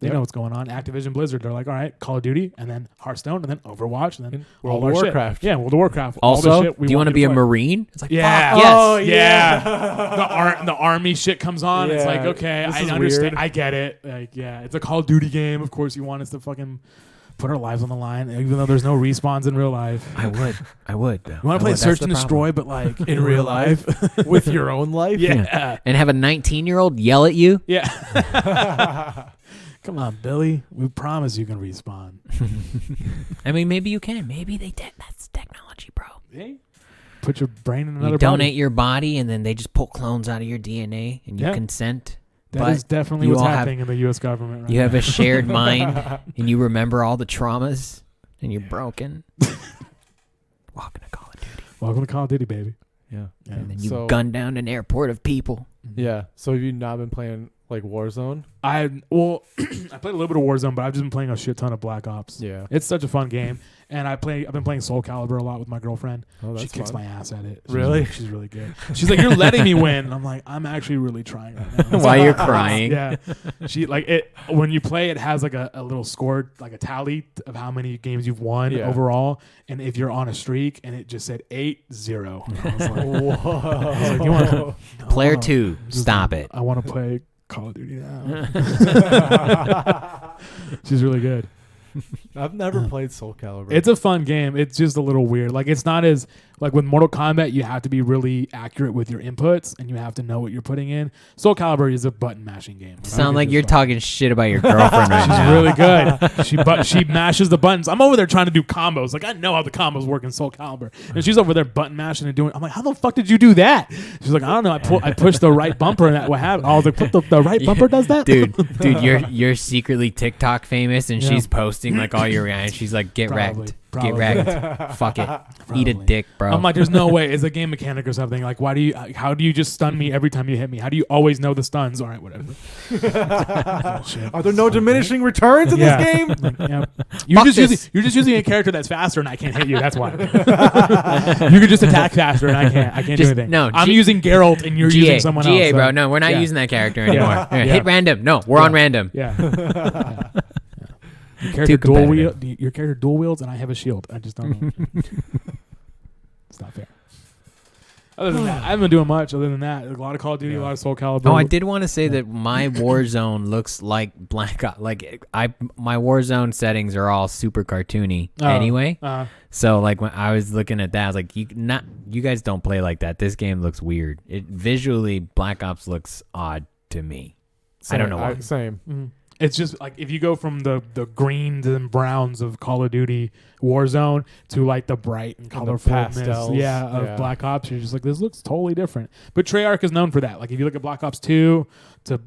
They Yep. know what's going on. Activision Blizzard. They're like, all right, Call of Duty, and then Hearthstone, and then Overwatch, and then And all World our of shit. Warcraft. Yeah, World of Warcraft. All the Also, shit we do you want to be a play. Marine? It's like, Yeah. fuck, yes. Oh, Yeah. the army shit comes on. It's like, Yeah, okay, this I is understand. weird. I get it. Like, yeah, it's a Call of Duty game. Of course, you want us to fucking put our lives on the line, even though there's no respawns in real life. I would, though. You want to play Search and Destroy, but like In real life, with your own life. Yeah. And have a 19-year-old yell at you? Yeah. Come on, Billy. We promise you can respawn. I mean, maybe you can. Maybe they did. That's technology, bro. Hey, put your brain in another You donate body. your body, and then they just pull clones out of your DNA, and you Yeah. consent. That but is definitely you what's all have- happening in the U.S. government right You have now. a shared mind, and you remember all the traumas, and you're broken. Walking to Call of Duty. Welcome to Call of Duty, baby. Yeah. Yeah. And then you So- gun down an airport of people. Yeah. So have you not been playing like Warzone? I played a little bit of Warzone, but I've just been playing a shit ton of Black Ops. Yeah. It's such a fun game, and I've been playing Soul Calibur a lot with my girlfriend. Oh, that's She kicks fun. my ass at it. Really? She's really good. She's like, you're letting me win. And I'm like, I'm actually really trying right now. Why you're crying? Yeah. She like it when you play, it has like a little score, like a tally of how many games you've won Yeah. overall. And if you're on a streak, and it just said 8-0. I was like, Whoa. you wanna- Player I wanna- 2, just stop like, it. I want to play Call of Duty now. She's really good. I've never played Soul Calibur. It's a fun game. It's just a little weird. Like, it's not as like with Mortal Kombat, you have to be really accurate with your inputs and you have to know what you're putting in. Soul Calibur is a button mashing game. Sound like It's you're fun. talking shit about your girlfriend right She's now. really good. She mashes the buttons. I'm over there trying to do combos. Like, I know how the combos work in Soul Calibur. And she's over there button mashing and doing. I'm like, how the fuck did you do that? She's like, I don't know. I pushed the right bumper and that what happened. I was like, what the right bumper does that? Dude, you're secretly TikTok famous, and Yeah. she's posting like all your reactions. She's like, get Probably. wrecked, get wrecked, fuck it, eat a Probably. dick, bro. I'm like, there's no way. It's a game mechanic or something. Like, how do you just stun me every time you hit me? How do you always know the stuns? All right, whatever. Bullshit. Are there no diminishing returns in Yeah. this game? Like, yeah. Fuck this. You're just using a character that's faster and I can't hit you. That's why. You can just attack faster and I can't do Just- anything. no, I'm G- using Geralt and you're GA, using someone else. GA, so- bro. No, we're not Yeah. using that character anymore. Yeah. Here, Yeah. Hit random. No, we're on random. Yeah. Yeah. Your character Too competitive. your character dual wields and I have a shield. I just don't know. It's not fair. Other than that, I haven't been doing much. Other than that, a lot of Call of Duty, a lot of Soul Calibur. Oh, I did want to say that my Warzone looks like Black Ops. Like my Warzone settings are all super cartoony Oh. anyway. Uh, So like when I was looking at that, I was like, you guys don't play like that. This game looks weird. It visually, Black Ops looks odd to me. I don't know why. Same. mhm. It's just like if you go from the greens and browns of Call of Duty Warzone to like the bright and And the colorful pastels, of yeah. Black Ops, you're just like, this looks totally different. But Treyarch is known for that. Like if you look at Black Ops 2 to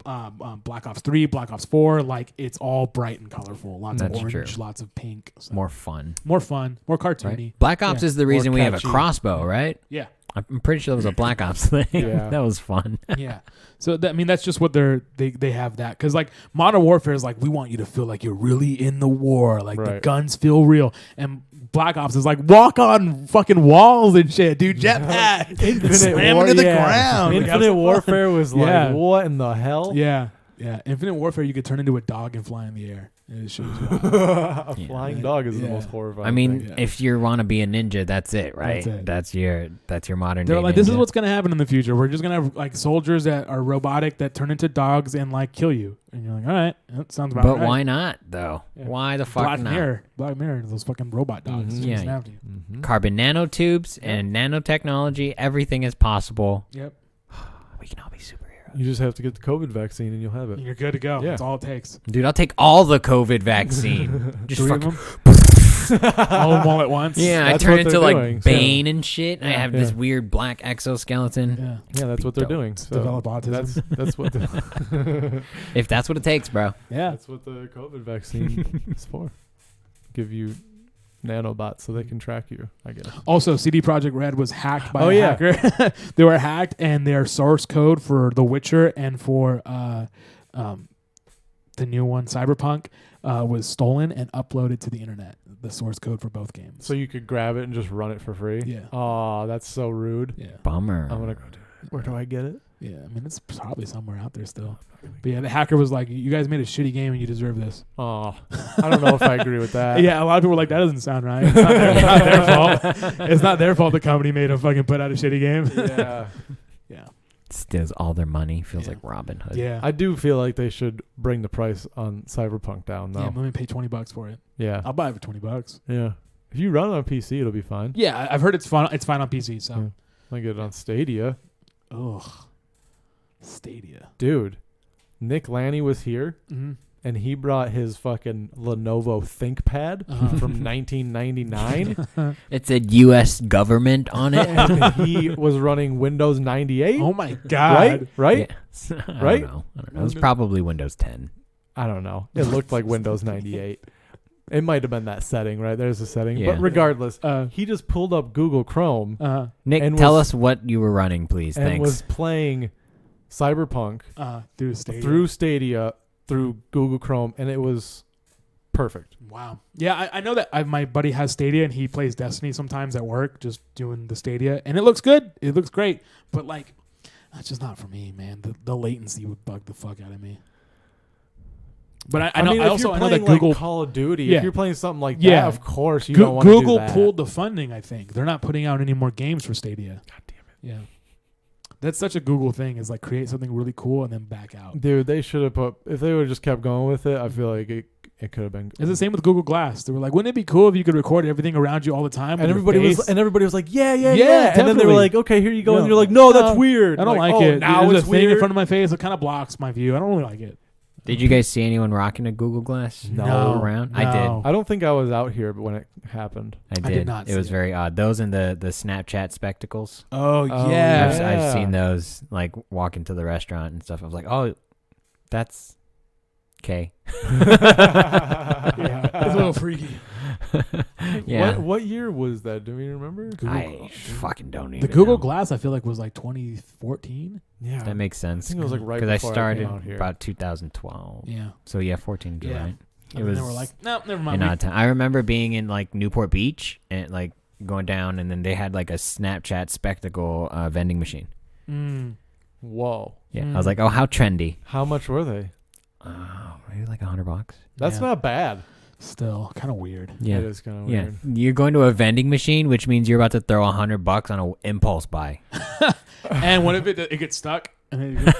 Black Ops 3, Black Ops 4, like it's all bright and colorful. Lots That's of orange, true. lots of pink. So More fun. more fun, more cartoony. Right? Black Ops Yeah. is the reason More we have a catchy. crossbow, right? Yeah. I'm pretty sure that was a Black Ops thing. Yeah. That was fun. Yeah. So I mean, that's just what they have that because like Modern Warfare is like we want you to feel like you're really in the war, like the Right. guns feel real, and Black Ops is like walk on fucking walls and shit, dude. Jetpack, slam into the ground. Like, have Infinite some fun. Warfare was like, Yeah. what in the hell? Yeah, yeah. Infinite Warfare, you could turn into a dog and fly in the air. It shows you. A Yeah. flying dog is the Yeah. most horrifying. I mean, thing. Yeah. if you want to be a ninja, that's it, right? That's it. That's your modern They're day like, this is ninja. what's gonna happen in the future. We're just gonna have like soldiers that are robotic that turn into dogs and like kill you, and you're like, all right, that sounds about But right. why not though? Yeah. Why the fuck Black not? Mirror, those fucking robot dogs. Mhm. Just Yeah. snap you. Mhm. Carbon nanotubes and nanotechnology, everything is possible. Yep. We can all be superheroes. You just have to get the COVID vaccine and you'll have it. You're good to go. Yeah. That's all it takes. Dude, I'll take all the COVID vaccine. Just 3 of fucking them. all of them all at once. Yeah, I That's turn what into they're like doing. Bane and shit. And I Yeah. have this weird black exoskeleton. Yeah. Yeah, that's what they're Dope. doing. So Develop autism. that's what the If that's what it takes, bro. Yeah. that's what the COVID vaccine is for. Give you nanobots so they can track you, I guess. Also, CD Projekt Red was hacked by Oh, a yeah. hacker. They were hacked, and their source code for The Witcher and for the new one, Cyberpunk, was stolen and uploaded to the internet. The source code for both games. So you could grab it and just run it for free? Yeah. Oh, that's so rude. Yeah. Bummer. I'm going to go do it. Where do I get it? Yeah. I mean, it's probably somewhere out there still. But yeah, the hacker was like, "You guys made a shitty game, and you deserve this." Oh, I don't know if I agree with that. Yeah, a lot of people were like, "That doesn't sound right." It's not their fault. It's not their fault. The company made them fucking put out a shitty game. Yeah. Yeah. Steals all their money. Feels Yeah. like Robin Hood. Yeah. I do feel like they should bring the price on Cyberpunk down, Yeah. though. Let me pay $20 for it. Yeah. I'll buy it for $20. Yeah. If you run it on PC, it'll be fine. Yeah, I've heard it's fun. It's fine on PC. So. Yeah. I get it on Stadia. Ugh. Stadia. Dude, Nick Lanny was here, Mm-hmm. and he brought his fucking Lenovo ThinkPad Uh-huh. from 1999, It said U.S. government on it. and he was running Windows 98. Oh my god! Right? Yeah. I Right? don't know. It was probably Windows 10. I don't know. It looked like Windows 98. It might have been that setting, right? There's a setting. Yeah. But regardless, Uh, he just pulled up Google Chrome Nick, And tell was- us what you were running, please. and Thanks. was playing Cyberpunk through Stadia. through Stadia through Google Chrome, and it was perfect. Wow. Yeah, I know that my buddy has Stadia and he plays Destiny sometimes at work, just doing the Stadia, and it looks good. It looks great, but like, that's just not for me, man. The latency would bug the fuck out of me. But I know. mean, I if also you're I know playing that Google like Call of Duty, Yeah. if you're playing something like Yeah. that, of course you don't want to Google do that. pulled the funding. I think they're not putting out any more games for Stadia. God damn it. Yeah, that's such a Google thing. Is like create something really cool and then back out. Dude, they should have put, if they would have just kept going with it, I feel like it could have been. It's the same with Google Glass. They were like, wouldn't it be cool if you could record everything around you all the time? And with your everybody was like, yeah. Yeah, And then they were definitely. like, okay, here you go. No. And you're like, no, that's No, weird. I don't like oh, it. Now There's it's a thing in weird. front of my face. It kind of blocks my view. I don't really like it. Did you guys see anyone rocking a Google Glass? No. Around? No. I did. I don't think I was out here, but when it happened. I did. did not It was see it. very odd. Those and the Snapchat spectacles. Oh, Oh, yeah. I've seen those like walking to the restaurant and stuff. I was like, oh, that's okay. Yeah, it's a little freaky. Yeah. What year was that? Do we remember? I fucking don't even The Google know. Glass, I feel like, was like 2014. Yeah. That makes sense. I think it was like right because I before I started came out here. about 2012. Yeah. So yeah, 14. You're Yeah. right. And then they were like, no, never mind. in odd time. I remember being in like Newport Beach and like going down, and then they had like a Snapchat spectacle vending machine. Whoa. Yeah, I was like, oh, how trendy. How much were they? Maybe like $100. That's Yeah. not bad. Still kind of weird. Yeah, It is kind of yeah. weird. You're going to a vending machine, which means you're about to throw $100 on an impulse buy. And what if it gets stuck? And then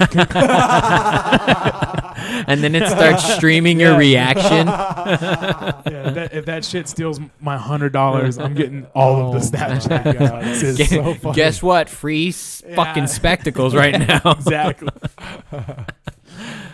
And then it starts streaming your reaction. if that shit steals my $100, I'm getting all of the Snapchat. my God, this is so funny. Guess what? Free fucking spectacles right now. Exactly.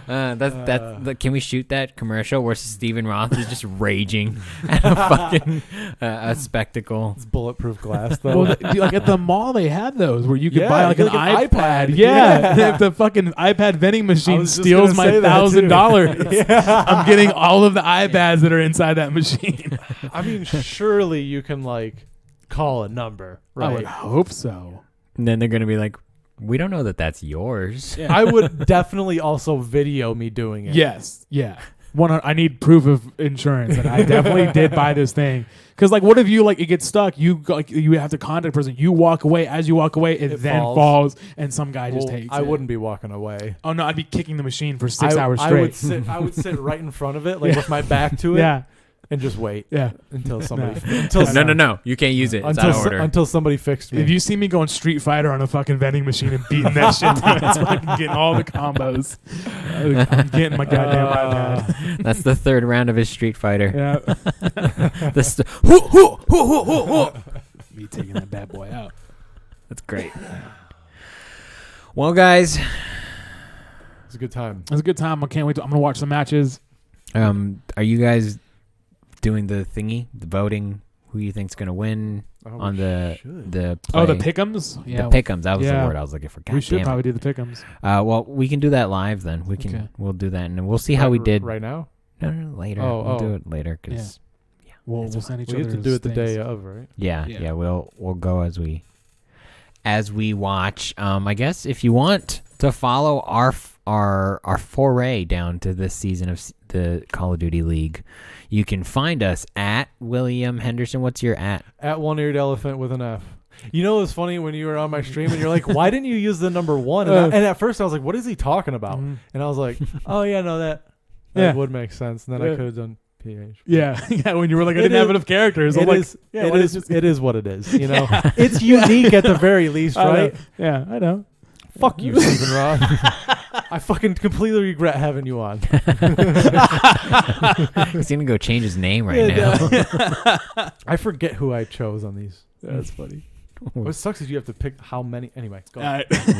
Can we shoot that commercial where Stephen Roth is just raging at a fucking a spectacle? It's bulletproof glass, though. Well, like at the mall, they had those where you could Yeah, buy like you an get like an iPad. iPad. Yeah. Yeah. If the fucking iPad vending I machine was just steals gonna my say that, too. $1,000, I'm getting all of the iPads that are inside that machine. I mean, surely you can like call a number, I would right? hope so. And then they're gonna be like, "We don't know that that's yours." I would definitely also video me doing it. Yes. Yeah. I need proof of insurance that I definitely did buy this thing. Because like, what if you like it gets stuck? You have to contact the person. You walk away. As you walk away, it then falls, and some guy just Well, takes I it. wouldn't be walking away. Oh no, I'd be kicking the machine for 6 hours I straight. would sit right in front of it, like with my back to it, Yeah. and just wait Yeah. until somebody No. You can't use it. It's out of order. until somebody fixed me. If you see me going Street Fighter on a fucking vending machine and beating that shit down, it's fucking getting all the combos. I'm getting my goddamn iPad. That's the third round of his Street Fighter. Yeah. Me taking that bad boy out. That's great. Well, guys, It's a good time. It was a good time. I can't wait. I'm going to watch some matches. are you guys doing the thingy, the voting, who you think's gonna win on the the play. pick'ems. Yeah, the pick'ems. That was the yeah. word I was looking for. God we should damn probably do the pick'ems. Well, we can do that live then. Okay. We'll do that, and we'll see how we did. right now. No, later. Oh, we'll do it later because We'll send each We other. have to do it the day of, right? yeah. We'll go as we watch. I guess if you want to follow our foray down to this season of the Call of Duty League, you can find us at William Henderson. What's your at? At One-Eared Elephant with an F. You know, it was funny when you were on my stream and you're like, why didn't you use the number 1? And at first I was like, what is he talking about? And I was like, oh yeah, no, that would make sense. And then I could have done PH. Yeah, when you were like, I didn't have enough characters. It is what it is. You know, it's unique at the very least, right? Yeah, I know. Fuck you, Stephen Roth. I fucking completely regret having you on. He's gonna go change his name right now. I forget who I chose on these. That's funny. What sucks is you have to pick how many. Anyway, go.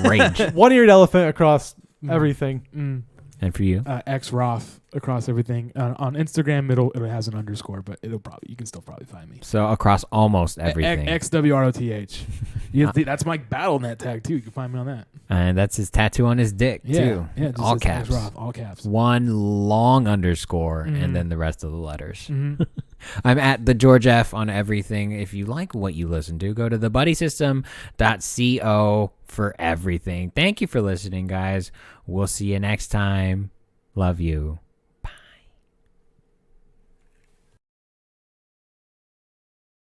Range. One-eared elephant across everything. And for you, X Roth across everything. On Instagram, it has an underscore, but you can still probably find me. so across almost everything, XWROTH. That's my BattleNet tag too. You can find me on that. and that's his tattoo on his dick too. Yeah, just all X caps. Roth, all caps. One long underscore and then the rest of the letters. Mm-hmm. I'm at the George F on everything. If you like what you listen to, go to thebuddysystem.co for everything. Thank you for listening, guys. We'll see you next time. Love you.